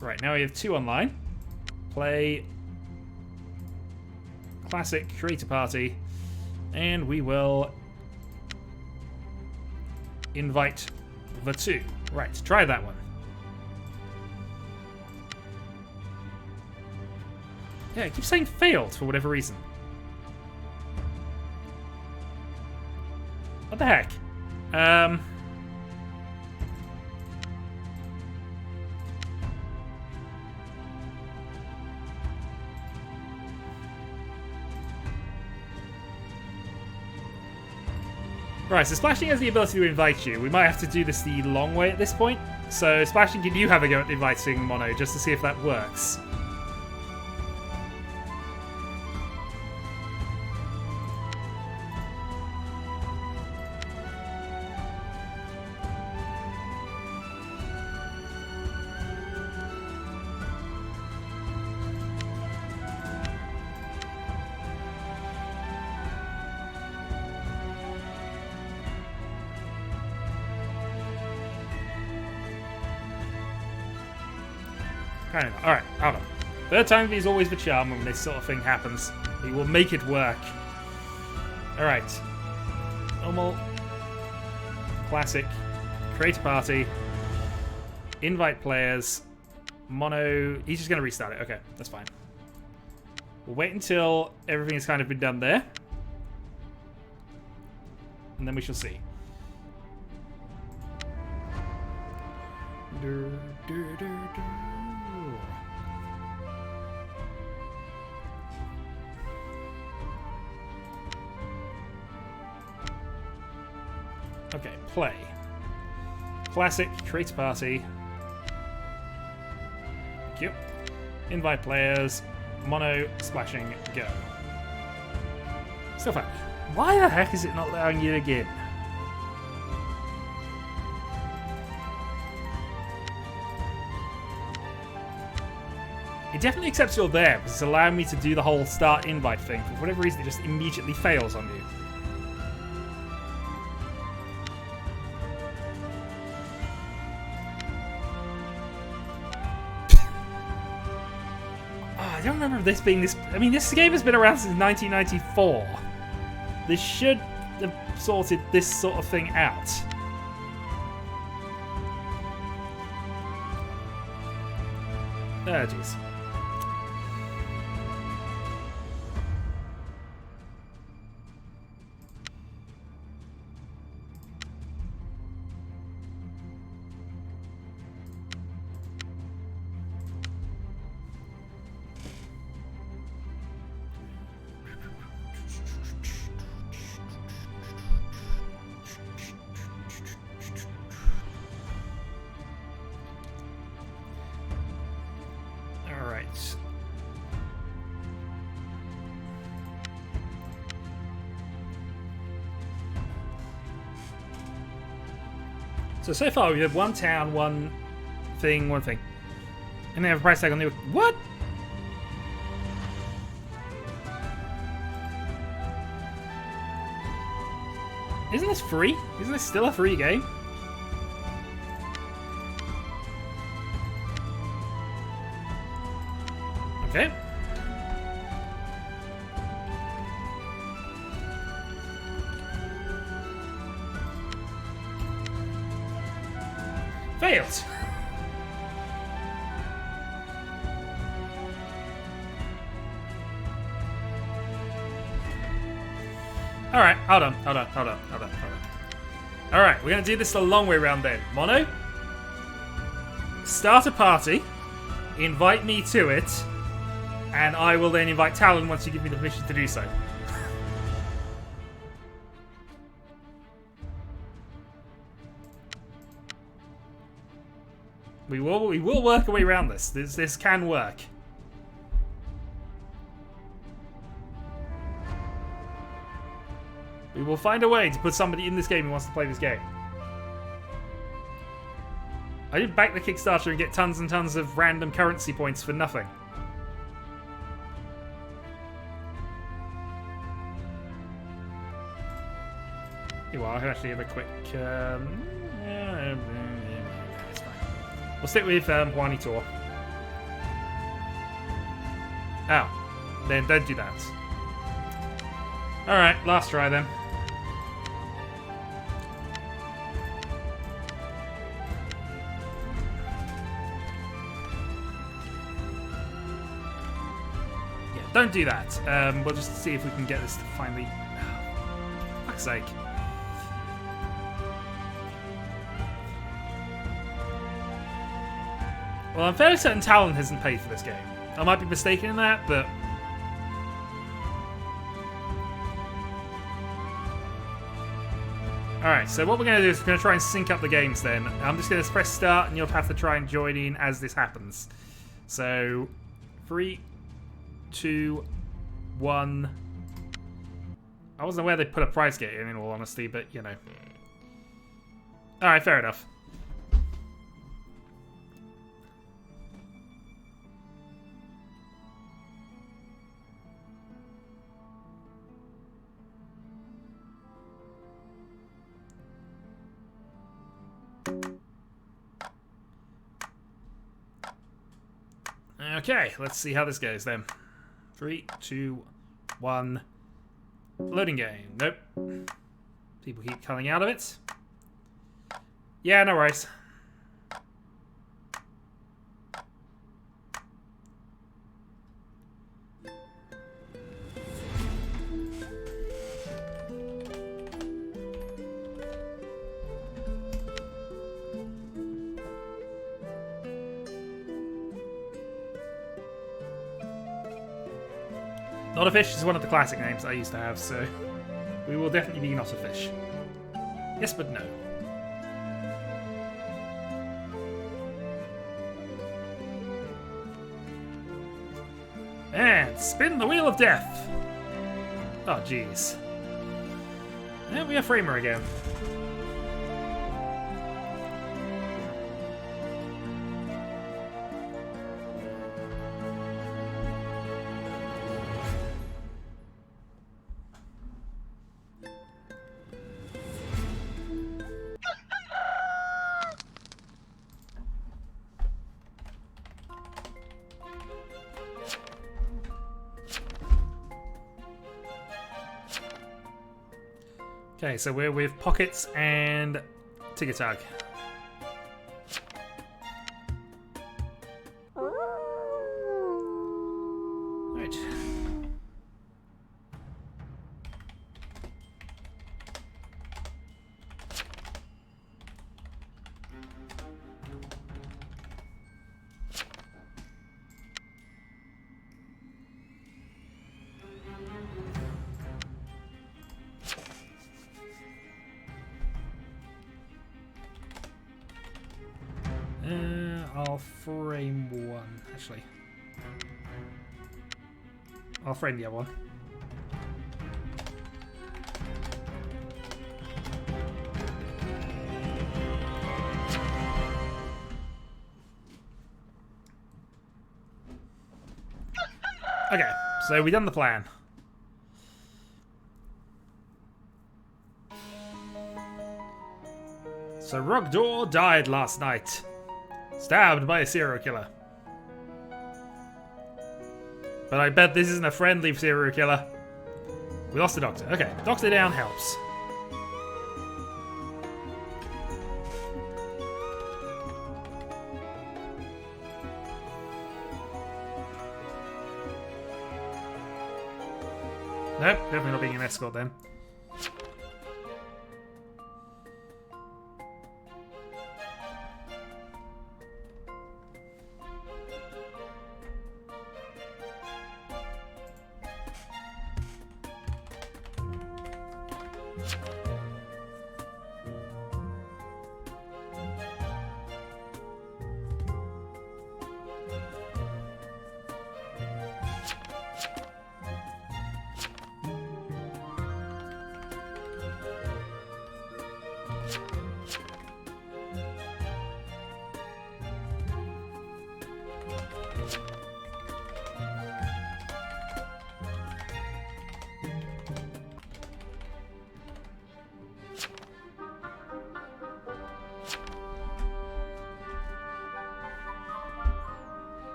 Right, now we have two online. Play. Classic. Create a party. And we will invite the two. Right, try that one. Yeah, it keeps saying failed for whatever reason. What the heck? Right, so Splashing has the ability to invite you. We might have to do this the long way at this point. So, Splashing, can you have a go at inviting Mono, just to see if that works? Apparently not. Alright, hold on. Third time is always the charm when this sort of thing happens. We will make it work. Alright. Normal. Classic. Create a party. Invite players. Mono. He's just going to restart it. Okay, that's fine. We'll wait until everything has kind of been done there. And then we shall see. Okay, play. Classic, create a party. Thank you. Invite players. Mono, splashing, go. Still fine. Why the heck is it not allowing you again? It definitely accepts you're there, because it's allowing me to do the whole start invite thing. For whatever reason, it just immediately fails on you. I don't remember this being this... I mean, this game has been around since 1994. This should have sorted this sort of thing out. Oh, jeez. So far we have one town, one thing. And they have a price tag on the... What? Isn't this free? Isn't this still a free game? Okay. Failed. Alright, hold on. Alright, we're going to do this the long way around then. Mono, start a party, invite me to it, and I will then invite Talon once you give me the permission to do so. We will work our way around this. This can work. We will find a way to put somebody in this game who wants to play this game. I did back the Kickstarter and get tons and tons of random currency points for nothing. Well, I can actually have a quick... it's fine. We'll stick with Juanito. Oh. Then don't do that. Alright, last try then. Yeah, don't do that. We'll just see if we can get this to finally... Oh, fuck's sake. Well, I'm fairly certain Talon hasn't paid for this game. I might be mistaken in that, but... Alright, so what we're going to do is we're going to try and sync up the games then. I'm just going to press start and you'll have to try and join in as this happens. So, 3, 2, 1... I wasn't aware they put a prize gate in all honesty, but, you know. Alright, fair enough. Okay, let's see how this goes then. 3, 2, 1. Loading game. Nope. People keep coming out of it. Yeah, no worries. Not a Fish is one of the classic names I used to have, so we will definitely be Not a Fish. Yes, but no. And spin the Wheel of Death. Oh, jeez. And we have Framer again. Okay, so we're with Pockets and Tiggertug. Right. I'll frame one, actually. I'll frame the other one. Okay, so we've done the plan. So Rugdor died last night. Stabbed by a serial killer. But I bet this isn't a friendly serial killer. We lost the doctor. Okay, doctor down helps. Nope, definitely not being an escort then.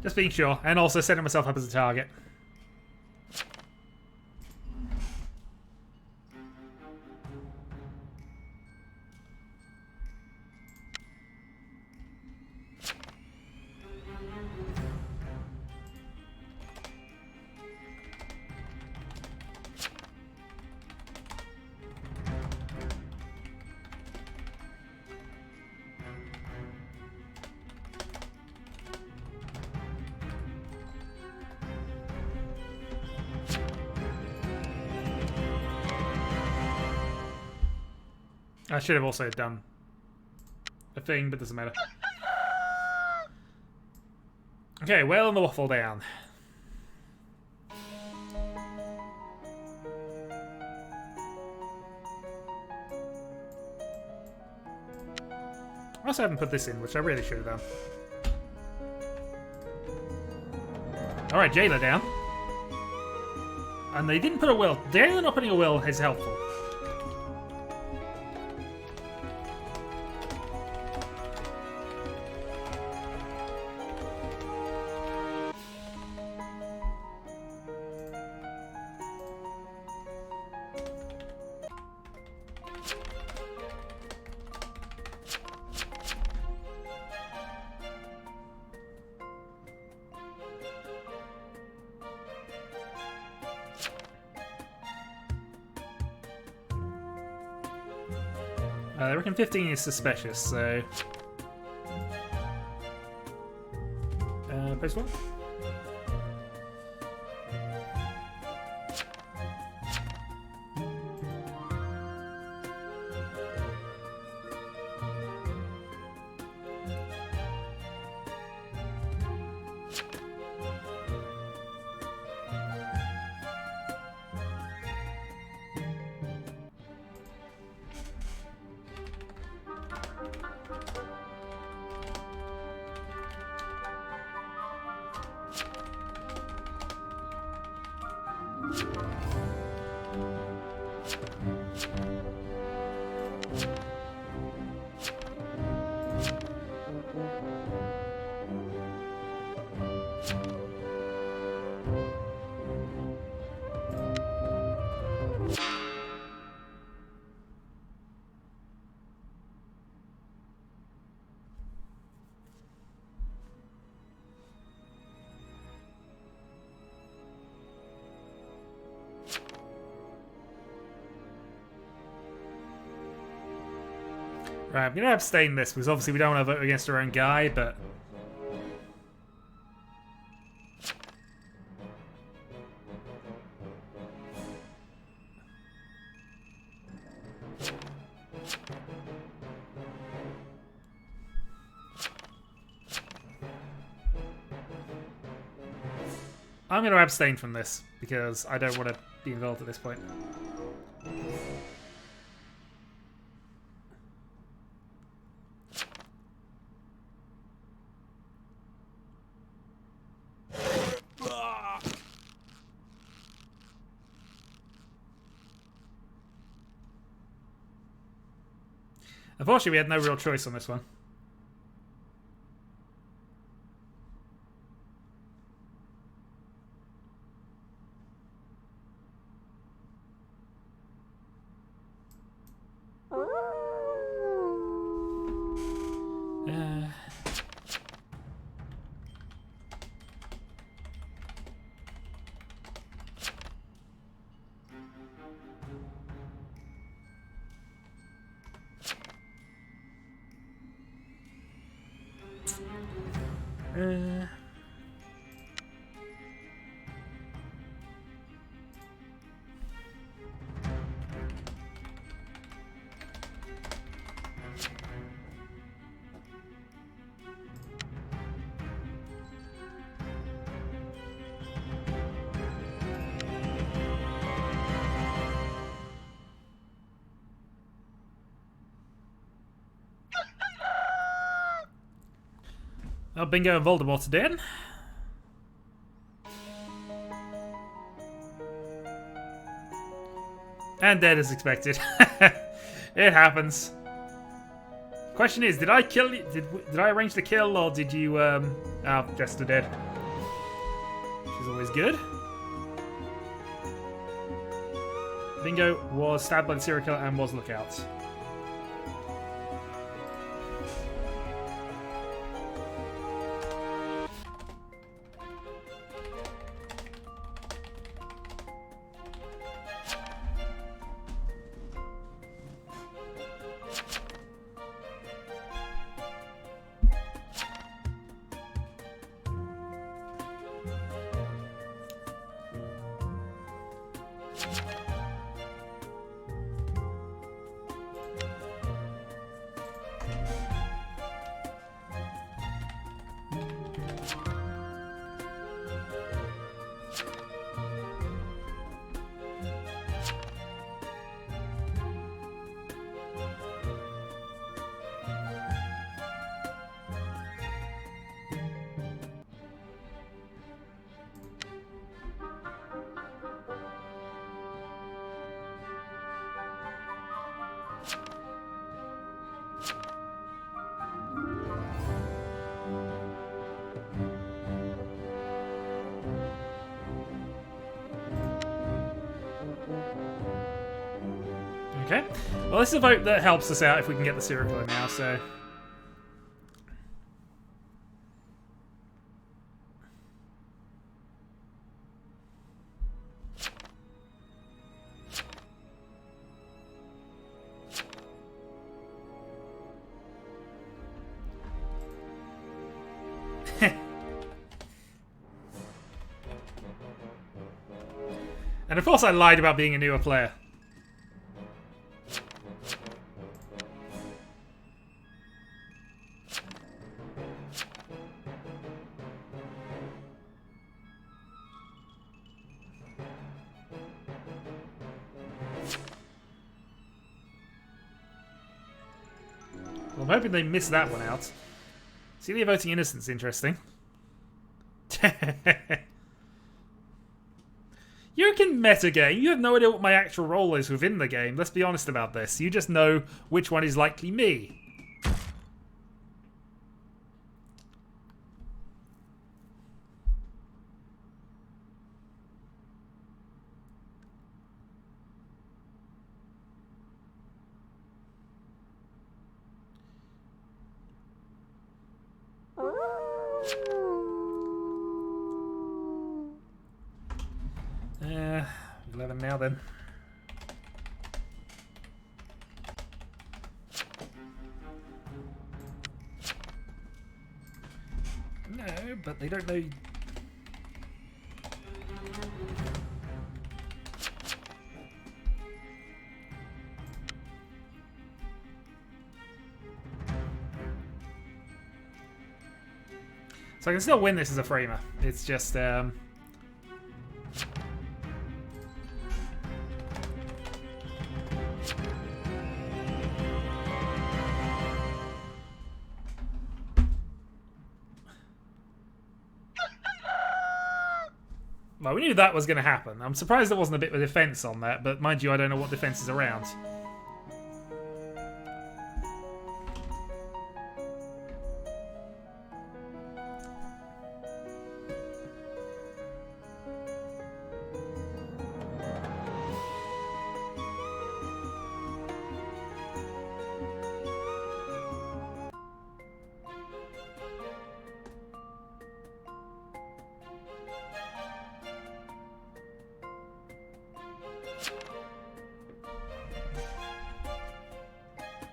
Just being sure, and also setting myself up as a target. I should have also done a thing, but doesn't matter. Okay, well and the waffle down. I also haven't put this in, which I really should have done. Alright, jailer down. And they didn't put a will. Jailer not putting a will is helpful. I reckon 15 is suspicious, so... Post one? Right, I'm going to abstain this because obviously we don't want to vote against our own guy, but... I'm going to abstain from this because I don't want to be involved at this point. Unfortunately, we had no real choice on this one. Well, Bingo and Voldemort are dead. And dead as expected. It happens. Question is, did I kill you? Did I arrange the kill, or did you? Oh, Jester dead. Which is always good. Bingo was stabbed by the serial killer and was lookout. Okay. Well, this is a vote that helps us out if we can get the serial killer now, so... And of course I lied about being a newer player. Well, I'm hoping they missed that one out. See, the voting innocent's interesting. You can metagame. You have no idea what my actual role is within the game. Let's be honest about this. You just know which one is likely me. Uh, 11 now then. No, but they don't know. So I can still win this as a framer. It's just well, we knew that was going to happen. I'm surprised there wasn't a bit of a defense on that, but mind you, I don't know what defense is around.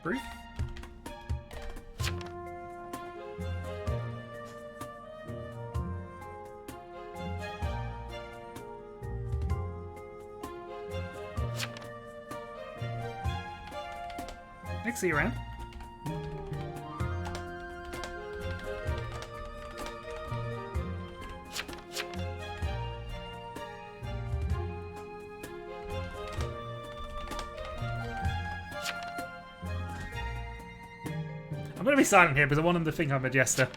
Brief. Next, see you around. I'm going to be silent here because I want them to think I'm a jester.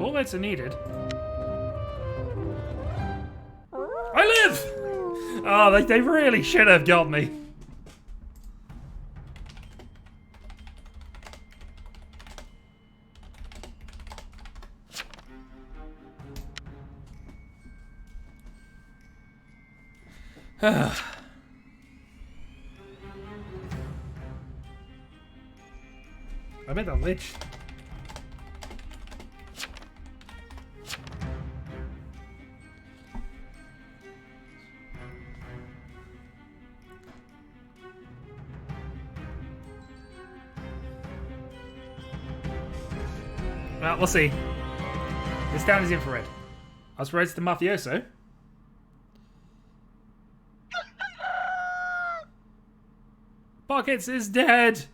All votes are needed. I live! Oh, they really should have got me. I bet I'll lich. Well, we'll see. This town is infrared. I was raised to mafioso. Pockets is dead.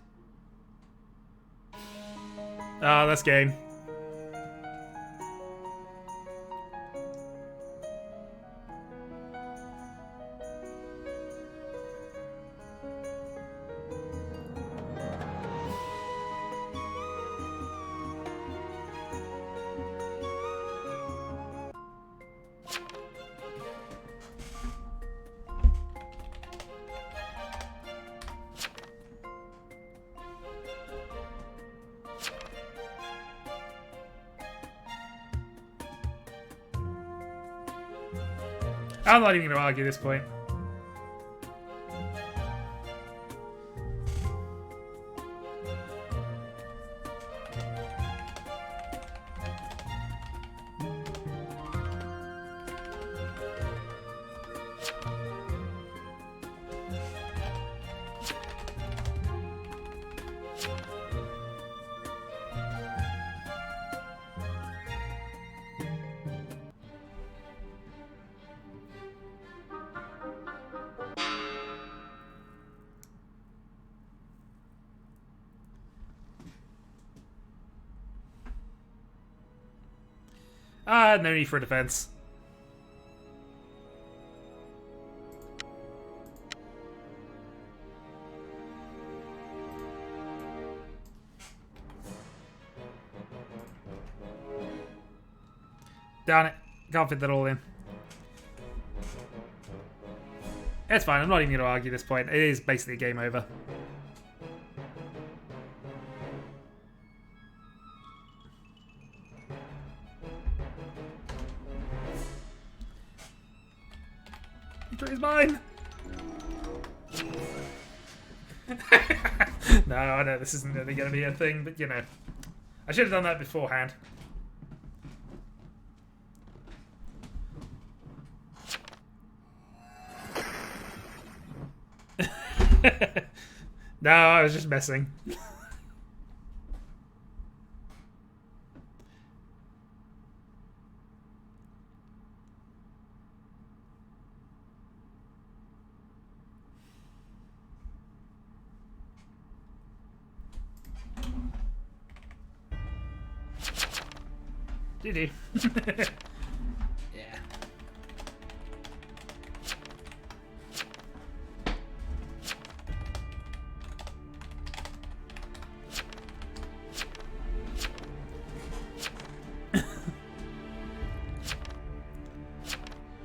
Ah, that's game. I'm not even going to argue this point. No need for a defense. Darn it. Can't fit that all in. It's fine. I'm not even going to argue this point. It is basically game over. Victory is mine! No, I know this isn't really going to be a thing, but you know. I should have done that beforehand. No, I was just messing. GG. Yeah.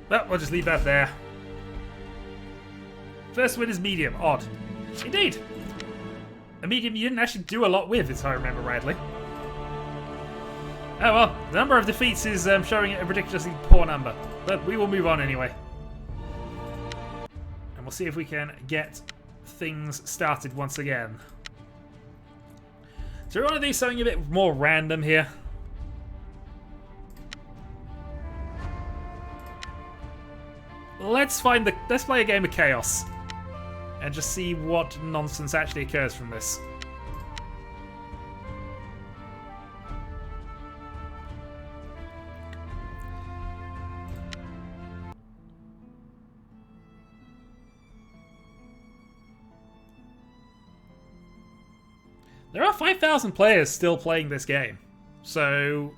Well, we'll just leave that there. First win is medium. Odd. Indeed. A medium you didn't actually do a lot with, if I remember rightly. Oh well, the number of defeats is showing a ridiculously poor number. But we will move on anyway. And we'll see if we can get things started once again. So we want to do something a bit more random here. Let's play a game of chaos. And just see what nonsense actually occurs from this. There are 5,000 players still playing this game, so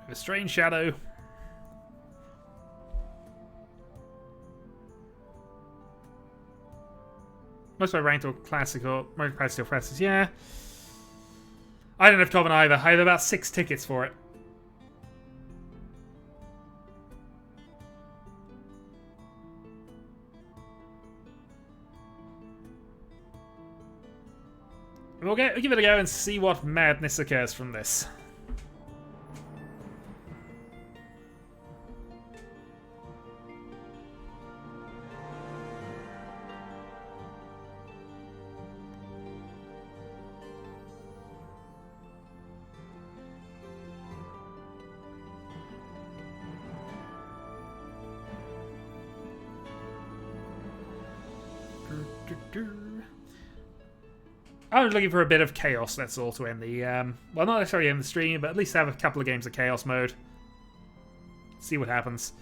a strange shadow. Most of my ranked or classical, most classical classes, yeah. I don't have Tom and either. I have about 6 tickets for it. We'll give it a go and see what madness occurs from this. I was looking for a bit of chaos, that's all, to end the, well, not necessarily end the stream, but at least have a couple of games of chaos mode. See what happens.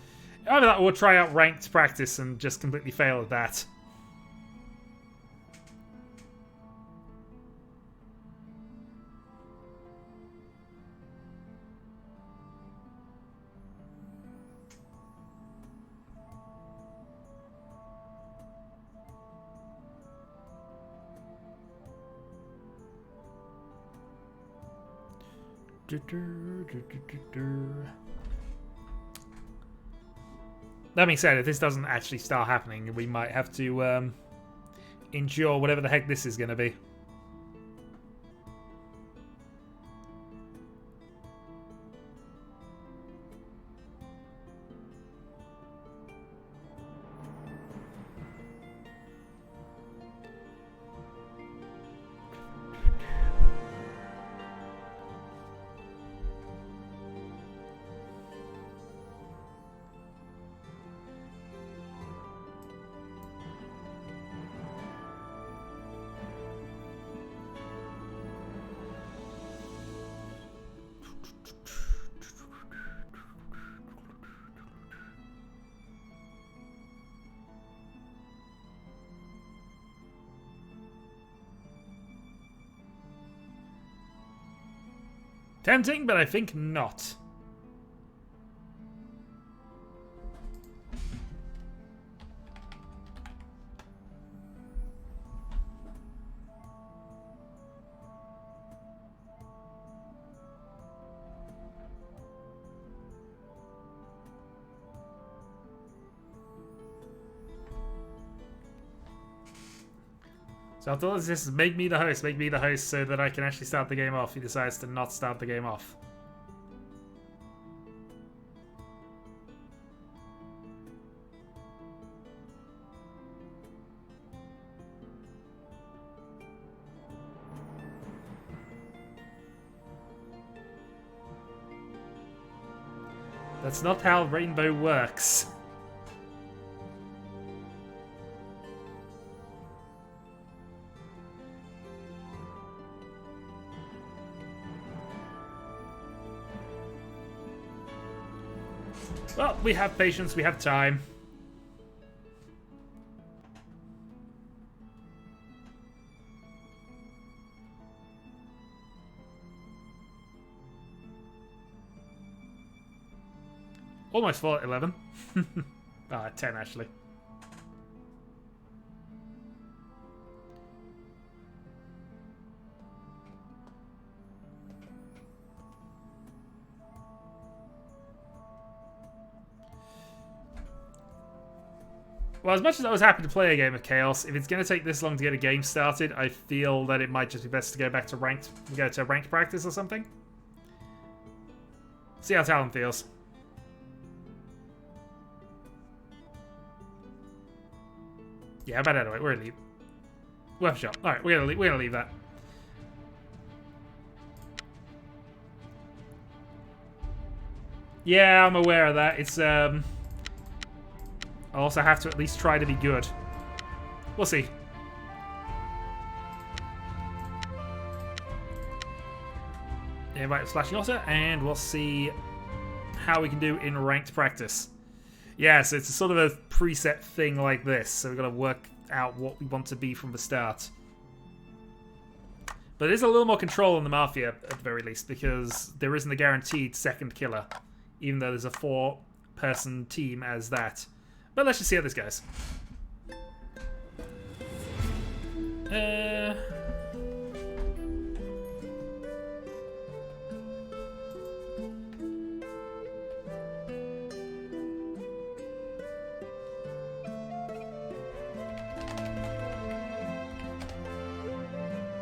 Either that or we'll try out ranked practice and just completely fail at that. That being said, if this doesn't actually start happening, we might have to endure whatever the heck this is going to be. Tempting, but I think not. So after all this is make me the host so that I can actually start the game off. He decides to not start the game off. That's not how Rainbow works. Well, we have patience, we have time. Almost full at 11. 10 actually. Well, as much as I was happy to play a game of Chaos, if it's going to take this long to get a game started, I feel that it might just be best to go back to ranked practice or something. See how Talon feels. Yeah, about anyway, we're gonna leave. We'll have a shot. All right, we're gonna leave that. Yeah, I'm aware of that. It's I also have to at least try to be good. We'll see. Invite Splashing Otter, and we'll see how we can do in ranked practice. Yeah, so it's a sort of a preset thing like this, so we've got to work out what we want to be from the start. But there's a little more control on the Mafia, at the very least, because there isn't a guaranteed second killer, even though there's a 4-person team as that. But let's just see how this goes.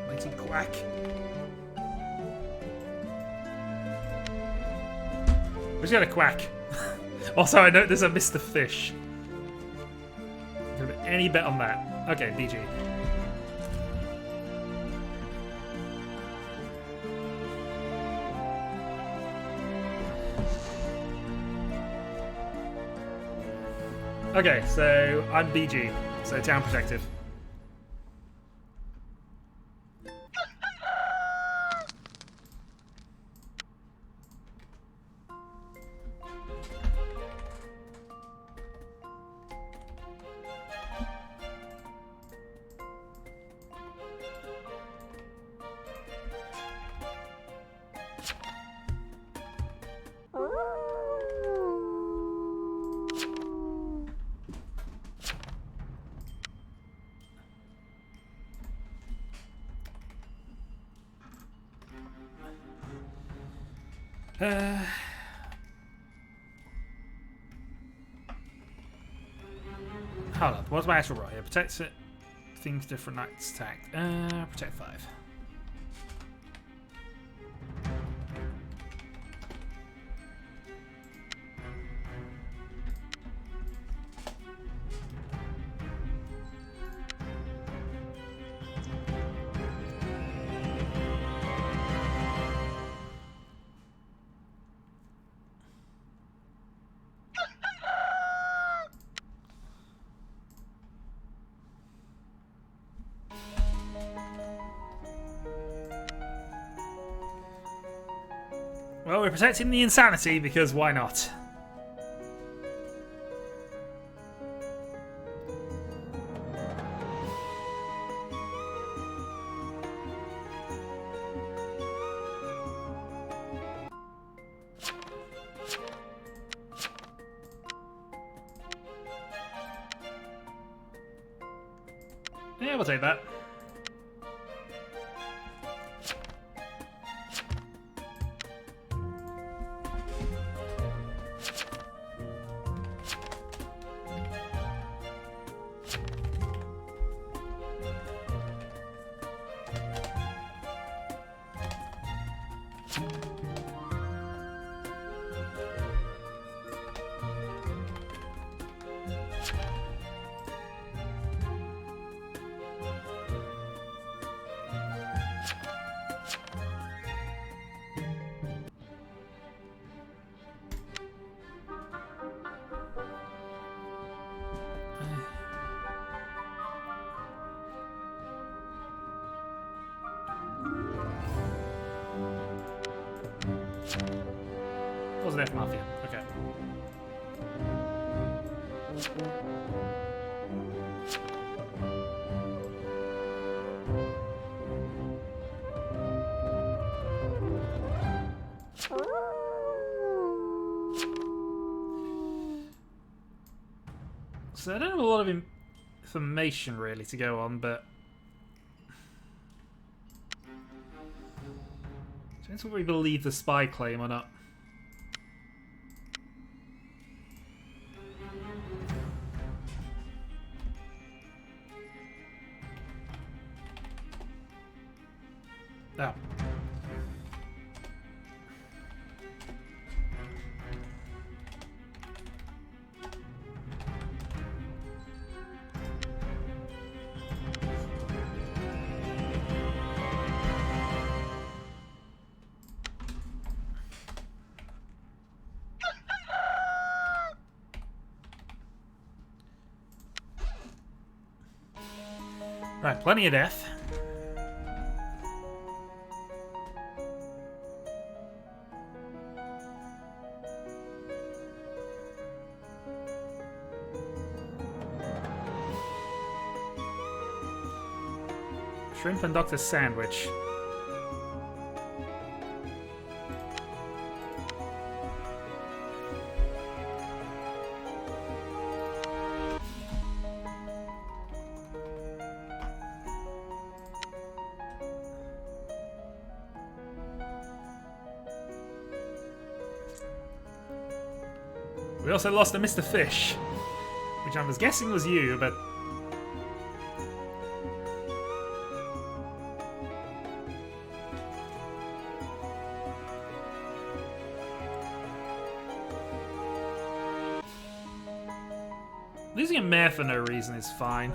Mighty Quack. Where's got a quack? Also, I know there's a Mr. Fish. Any bet on that? Okay, BG. Okay, so I'm BG, so Town Protective. Hold on. What's my actual role here? Protect it. Things different knights attacked. Protect 5. Well, we're protecting the insanity because why not? Yeah, we'll take that. Wasn't F Mafia. Okay. So I don't have a lot of information really to go on, but depends whether we believe the spy claim or not. Oh. Right, plenty of death. Shrimp and Dr. Sandwich. We also lost a Mr. Fish, which I was guessing was you, but losing a mare for no reason is fine.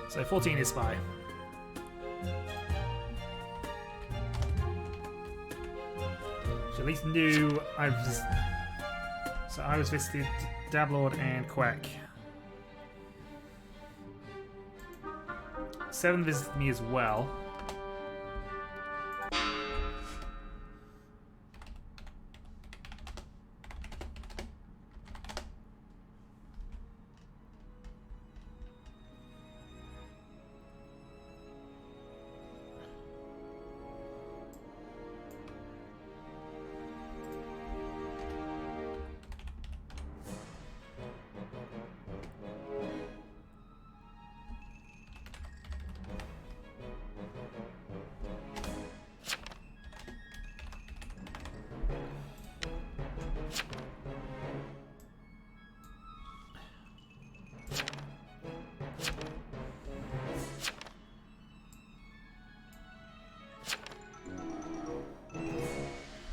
So 14 is spy. So at least knew I was. So I was visited Dablord and Quack. 7 visited me as well.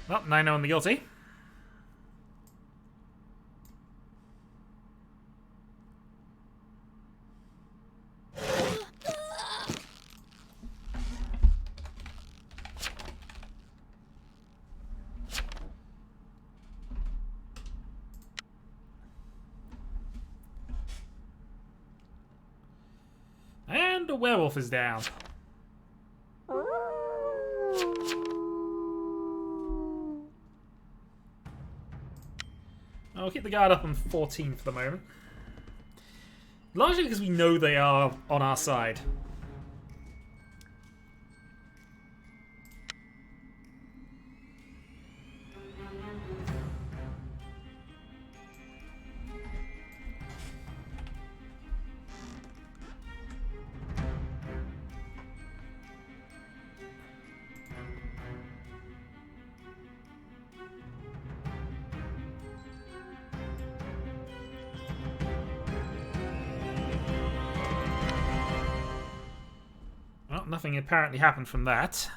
Well, 9-0 on the guilty. And a werewolf is down. I'll keep the guard up on 14 for the moment. Largely because we know they are on our side. Nothing apparently happened from that.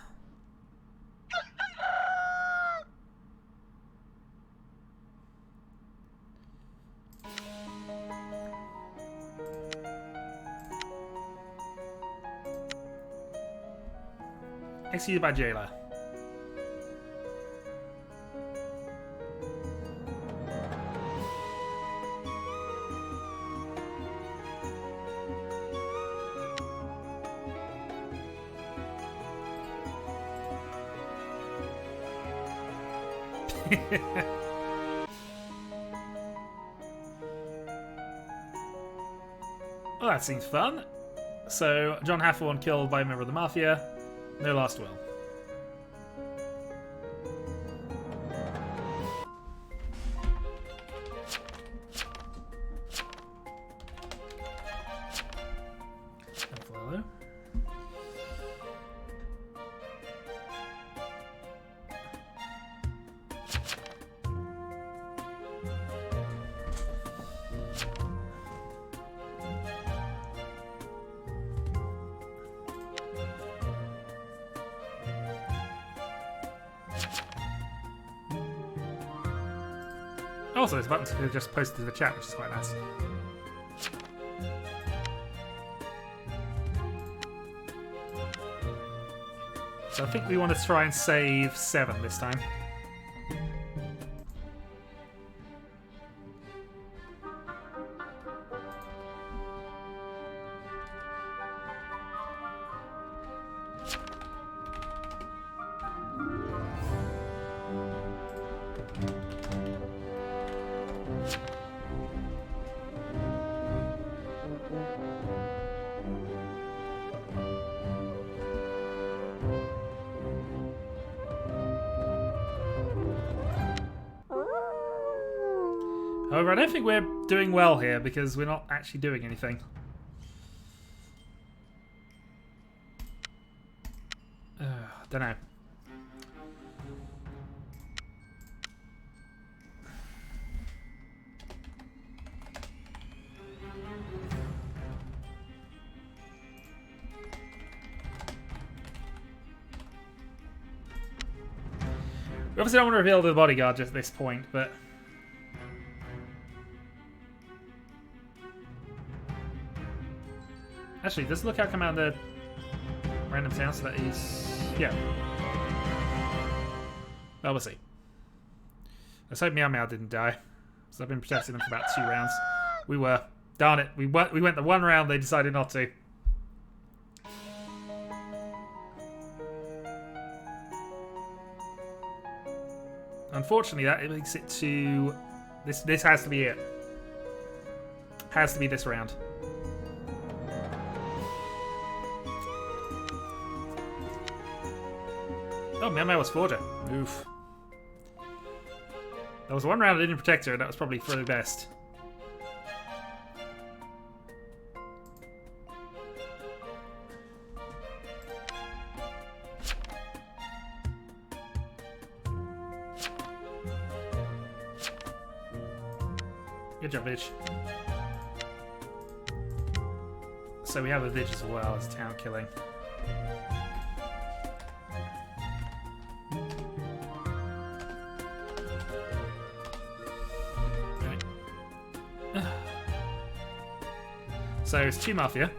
Executed by jailer. Well, that seems fun. So, John Hathorne killed by a member of the Mafia. No last will. Hello. Also, there's a button to just post to the chat, which is quite nice. So I think we want to try and save 7 this time. However, I don't think we're doing well here because we're not actually doing anything. Don't know. We obviously don't want to reveal to the bodyguard just at this point, but... Actually, does Lookout come out of the random sound so that he's... Yeah. Well, we'll see. Let's hope Meow Meow didn't die. So I've been protecting them for about 2 rounds. We were. Darn it. We went the 1 round, they decided not to. Unfortunately, that makes it to... This has to be it. Has to be this round. Oh, Meow Meow was Forger. Oof. That was 1 round I didn't protect her, and that was probably for the best. Good job, Vidge. So we have a Vidge as well as town killing. So it's 2 Mafia.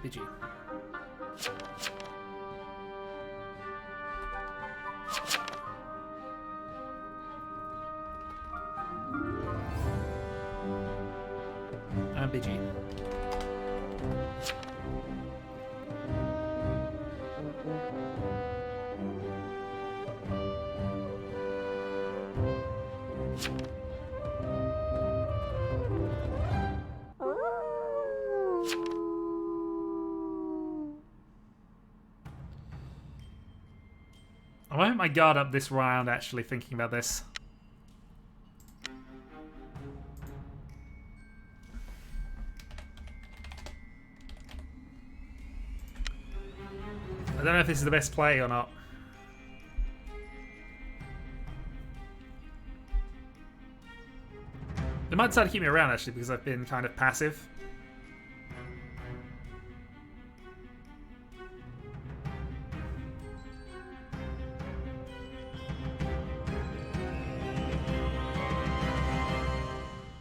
BG. BG. I won't put my guard up this round actually thinking about this. I don't know if this is the best play or not. They might decide to keep me around actually because I've been kind of passive.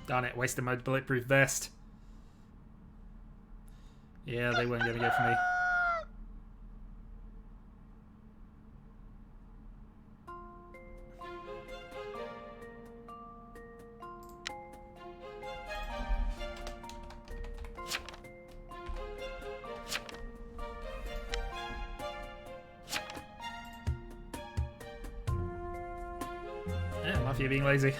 Darn it, wasted my bulletproof vest. Yeah, they weren't going to go for me. Yeah, Mafia being lazy.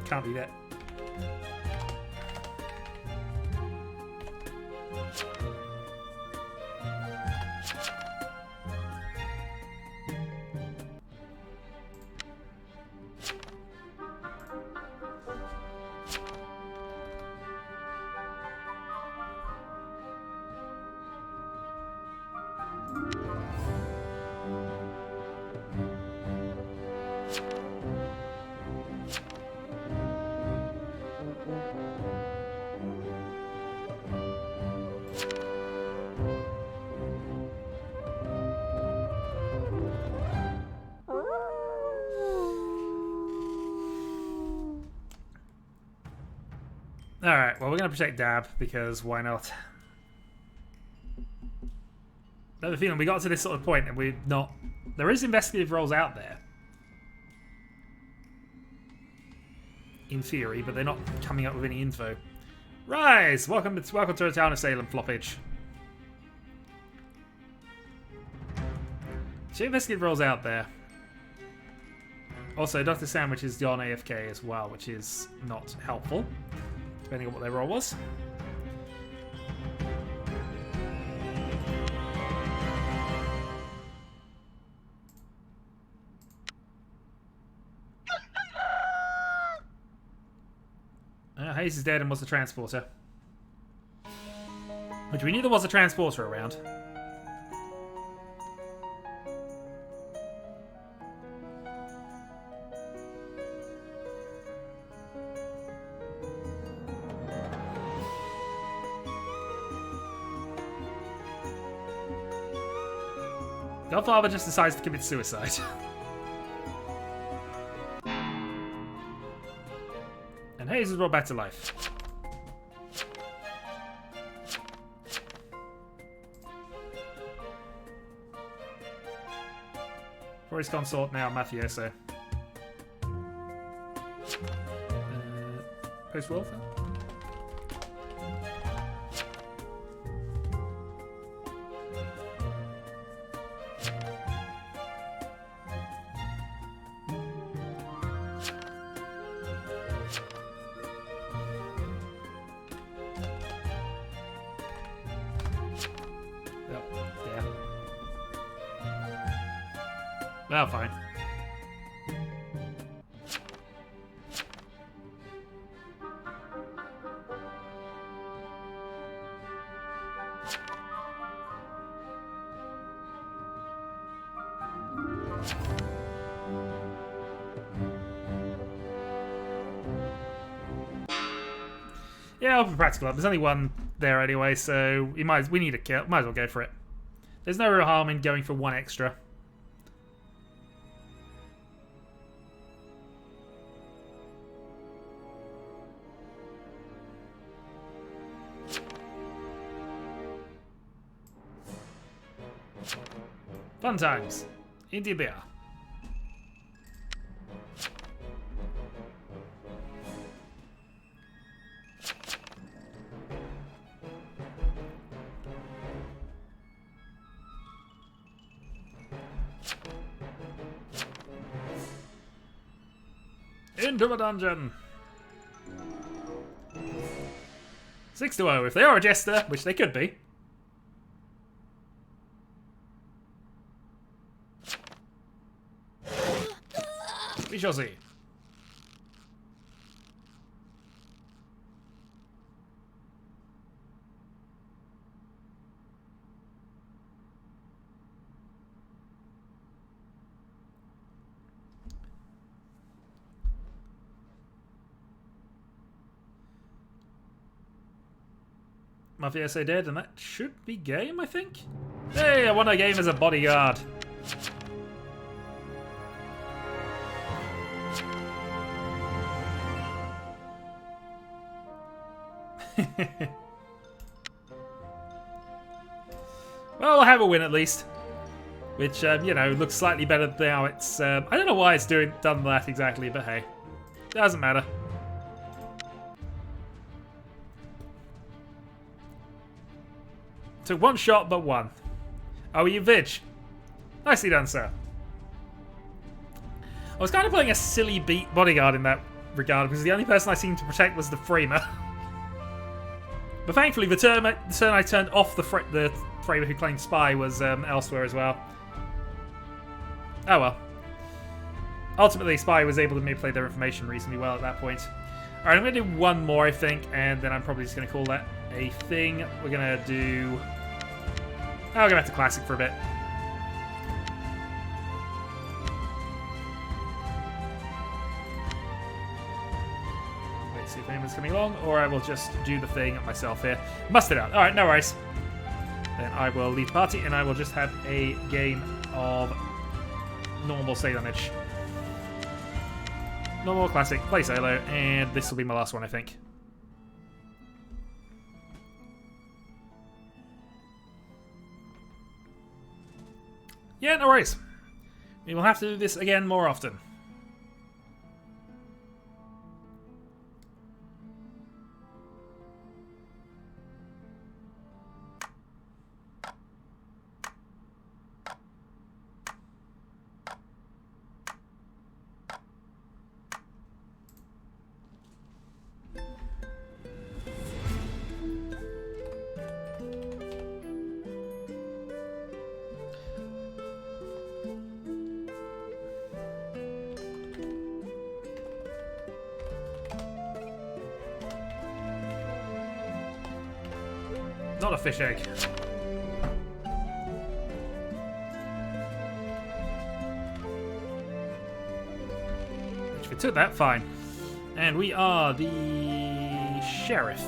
Can't be that. Alright, well, we're going to protect Dab, because why not? I have a feeling we got to this sort of point and we're not... There is investigative roles out there. In theory, but they're not coming up with any info. Rise! Welcome to the Town of Salem, floppage. So investigative roles out there. Also, Dr. Sandwich is on AFK as well, which is not helpful. Depending on what their role was. Hayes is dead and was the transporter. Which we knew there was a transporter around. Godfather just decides to commit suicide. And Hayes is brought back to life. For his consort, now mafioso. Post-welfare? Oh, fine. Yeah, I'll be practical. There's only one there anyway, so we need a kill. Might as well go for it. There's no real harm in going for one extra. Fun times. Indeed they are. Into the dungeon. 6-0. If they are a jester, which they could be. We shall see. Mafioso dead, and that should be game, I think. Hey, I won a game as a bodyguard. Well, I'll have a win at least. Which, you know, looks slightly better now. It's, I don't know why it's done that exactly, but hey. Doesn't matter. Took one shot, but one. Oh, you bitch. Nicely done, sir. I was kind of playing a silly bodyguard in that regard, because the only person I seemed to protect was the framer. But thankfully, the turn I turned off the framer who claimed spy was elsewhere as well. Oh well. Ultimately, spy was able to manipulate their information reasonably well at that point. Alright, I'm going to do one more, I think, and then I'm probably just going to call that a thing. We're going to do... I'll go back to classic for a bit. Wait, see if anyone's coming along, or I will just do the thing myself here. Must it out. Alright, no worries. Then I will leave the party, and I will just have a game of normal say damage. Normal, classic, play solo, and this will be my last one, I think. Yeah, no worries. We will have to do this again more often. Not a fish egg. Which, if we took that, fine. And we are the sheriff.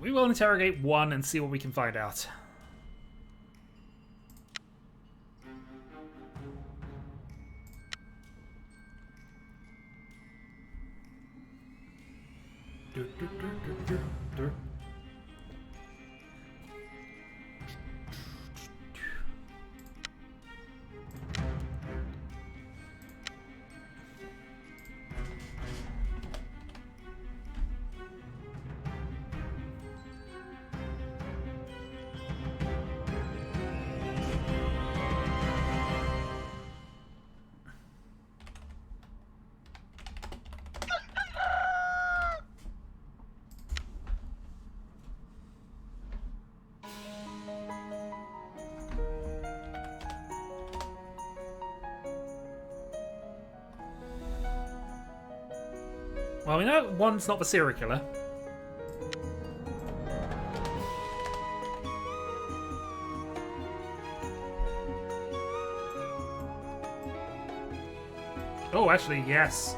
We will interrogate one and see what we can find out. Well, we know one's not the serial killer. Oh, actually, yes.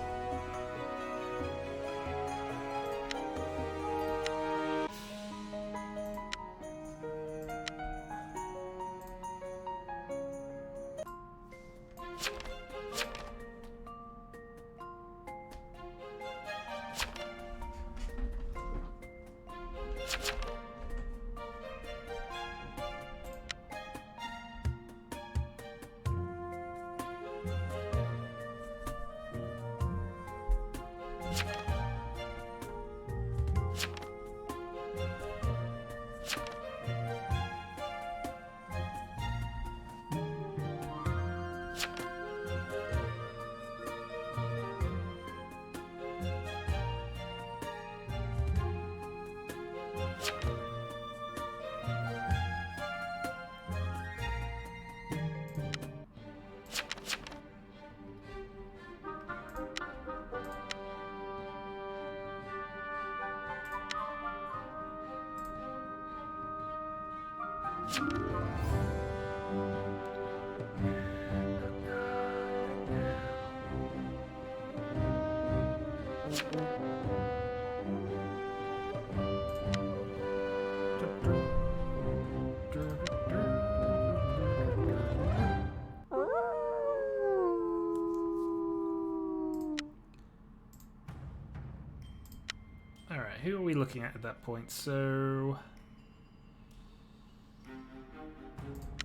Alright, who are we looking at that point? So...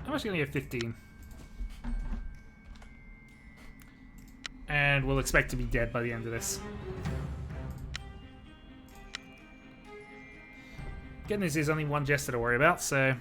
I'm actually going to get 15. And we'll expect to be dead by the end of this. Good news is only one jester to worry about, so...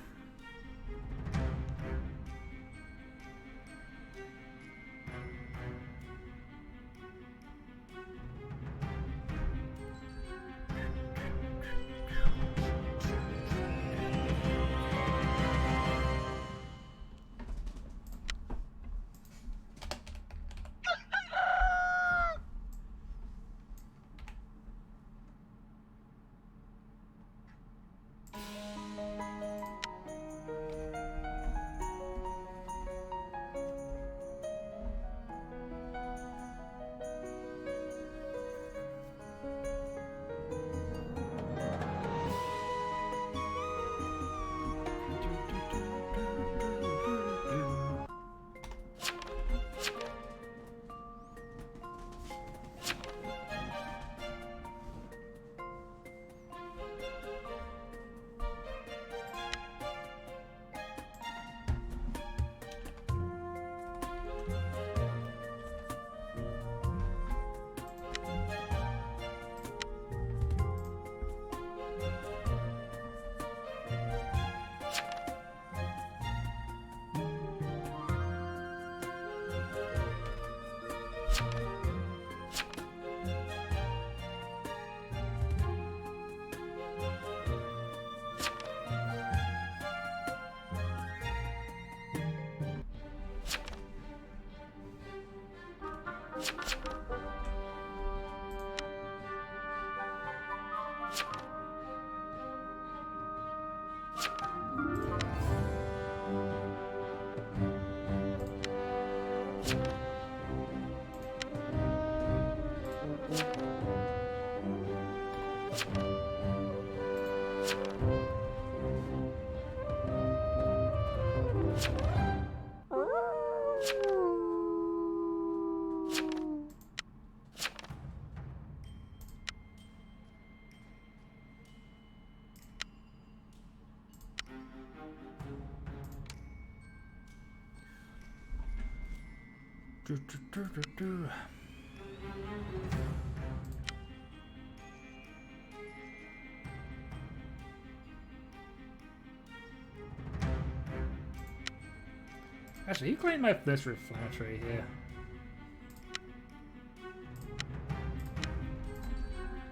Actually, you claim my this refractory here.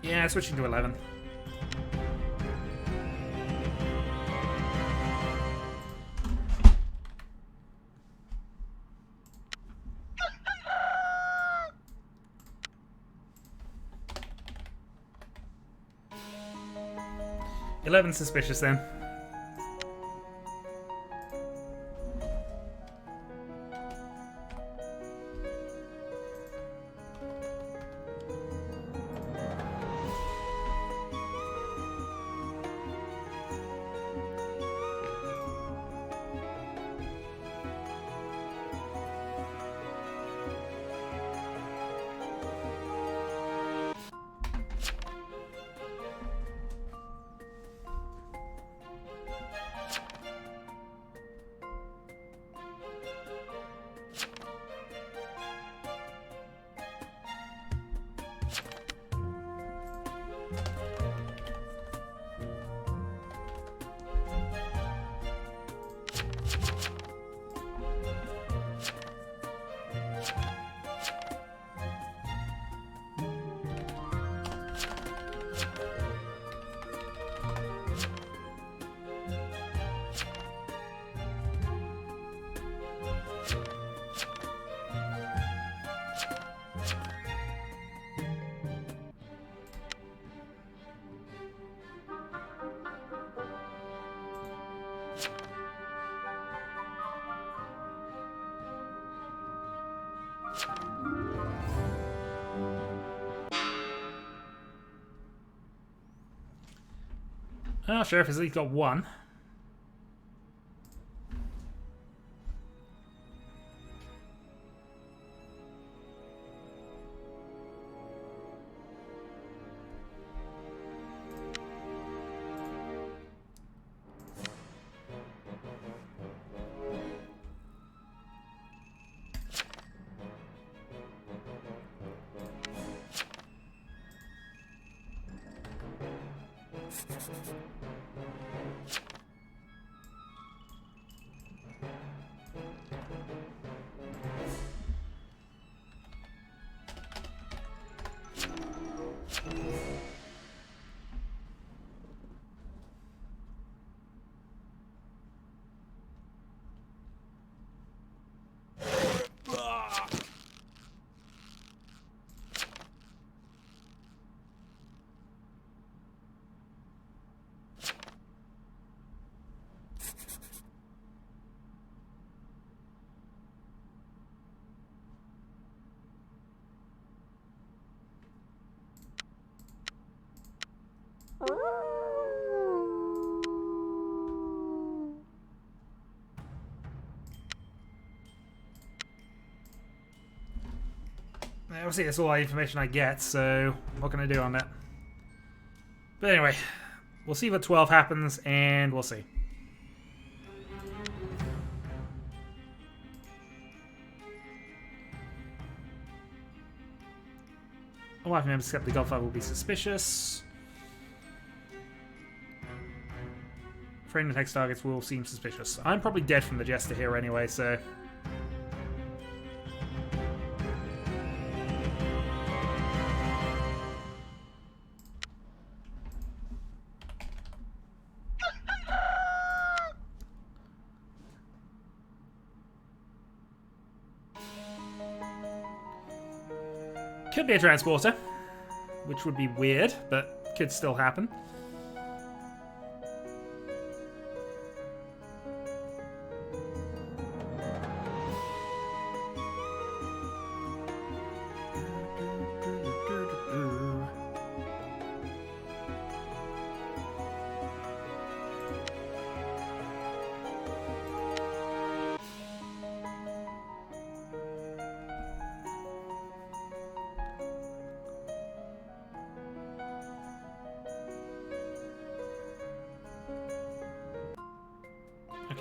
Yeah, switching to 11. 11 suspicious then. Oh, Sheriff has at least got one. Obviously, that's all the information I get, so what can I do on that? But anyway, we'll see what 12 happens, and we'll see. A wife members except the Godfather will be suspicious. Friend and text targets will seem suspicious. I'm probably dead from the Jester here anyway, so... Could be a transporter, which would be weird, but could still happen.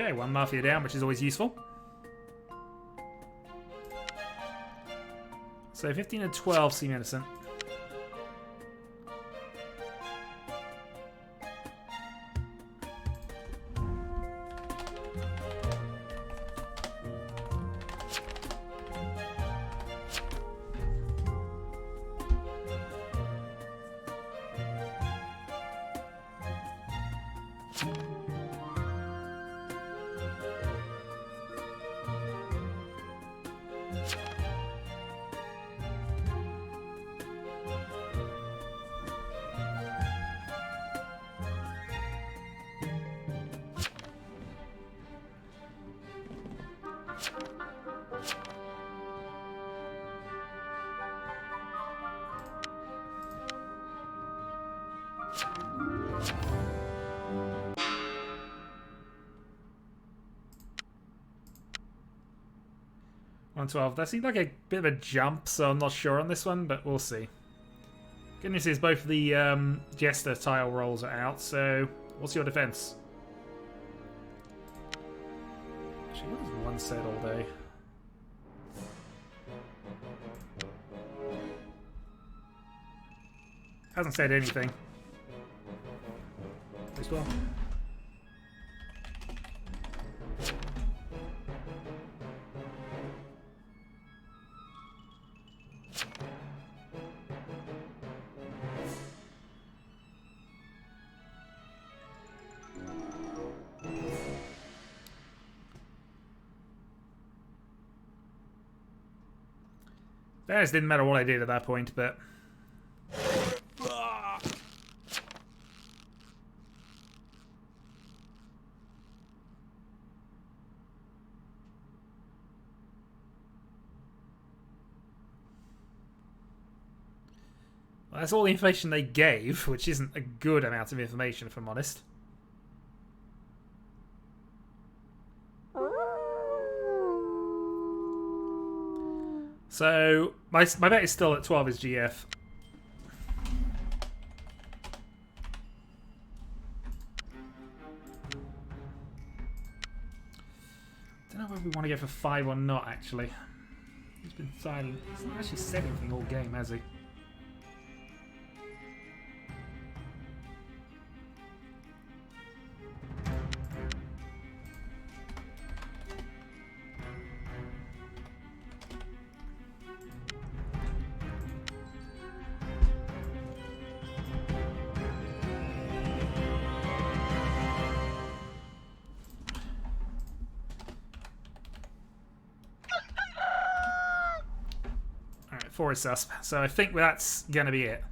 Okay, one Mafia down, which is always useful. So 15 and 12 seem innocent. 112. That seemed like a bit of a jump, so I'm not sure on this one, but we'll see. Good news is both the Jester tile rolls are out, so what's your defense? Actually, what has one said all day? Hasn't said anything. As well. That just didn't matter what I did at that point, but... Well, that's all the information they gave, which isn't a good amount of information, if I'm honest. So, my bet is still at 12 is GF. Don't know whether we want to go for 5 or not, actually. He's been silent. He's not actually said anything all game, has he? Alright, 4 is susp. So I think that's gonna be it.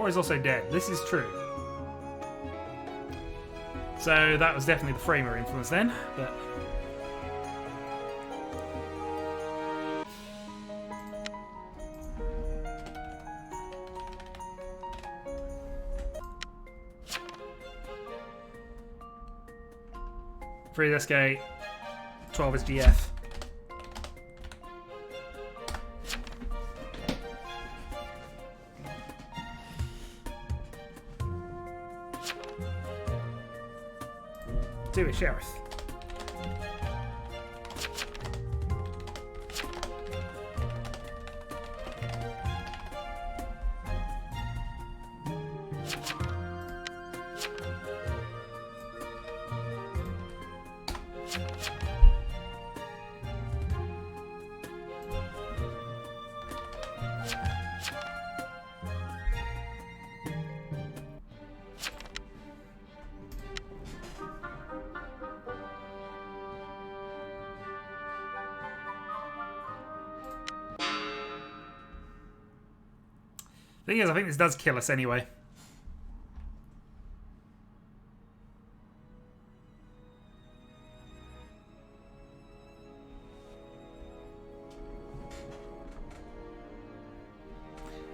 Is also dead. This is true. So that was definitely the Framer influence then, but... Free is SK, 12 is GF. Do it, Sheriff. Thing is, I think this does kill us anyway.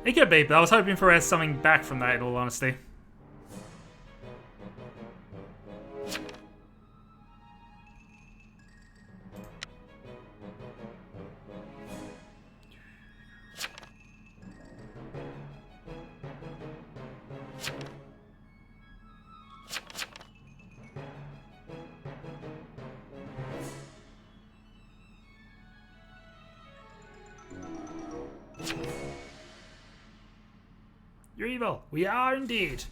It could be, but I was hoping for something back from that, in all honesty. You're evil. We are indeed.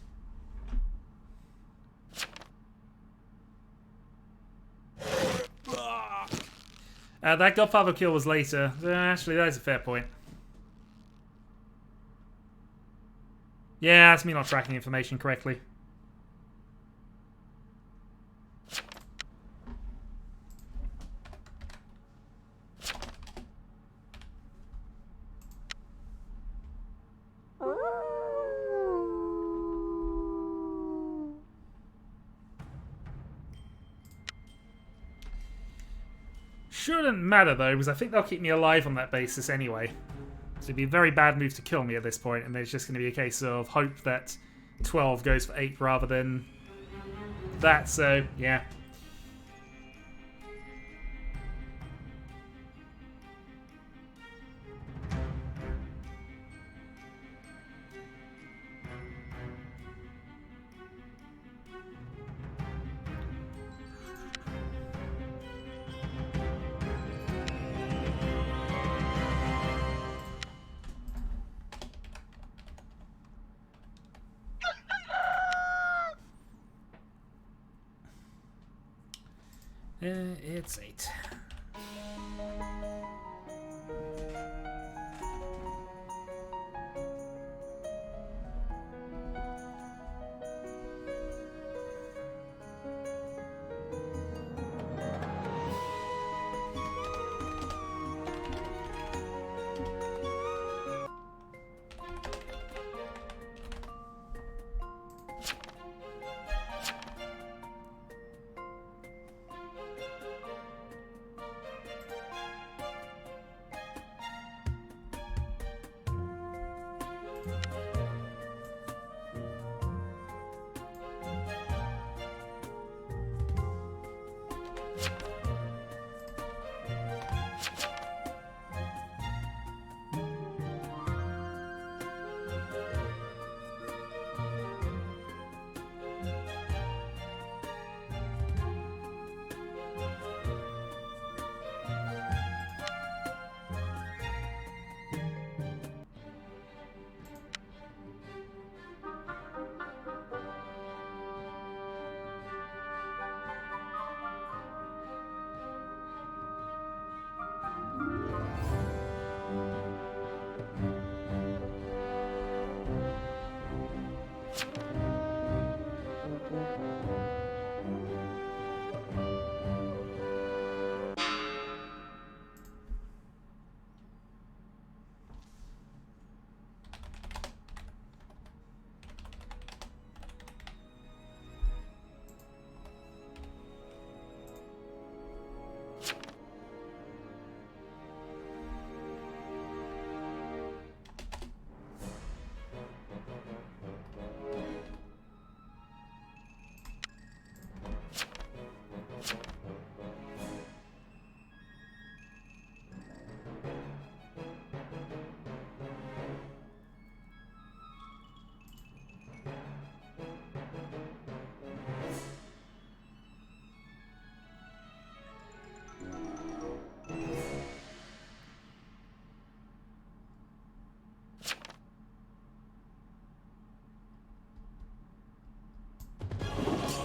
That Godfather kill was later. Actually, that is a fair point. Yeah, that's me not tracking information correctly. shouldn't matter though, because I think they'll keep me alive on that basis anyway. So it'd be a very bad move to kill me at this point, and there's just going to be a case of hope that 12 goes for 8 rather than that, so yeah. It's 8.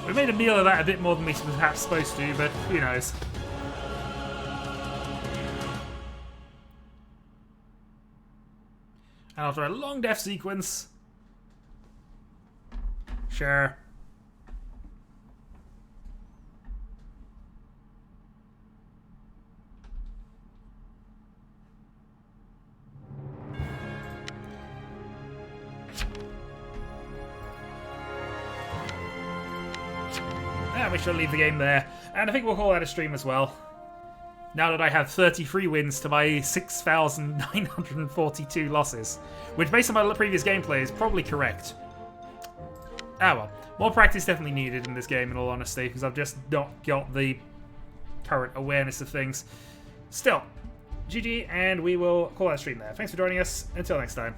We made a meal of that a bit more than we were perhaps supposed to, but who knows. And after a long death sequence... Sure. We shall leave the game there, and I think we'll call that a stream as well. Now that I have 33 wins to my 6,942 losses, which based on my previous gameplay is probably correct. Ah well, more practice definitely needed in this game in all honesty, because I've just not got the current awareness of things. Still, GG, and we will call that a stream there. Thanks for joining us, until next time.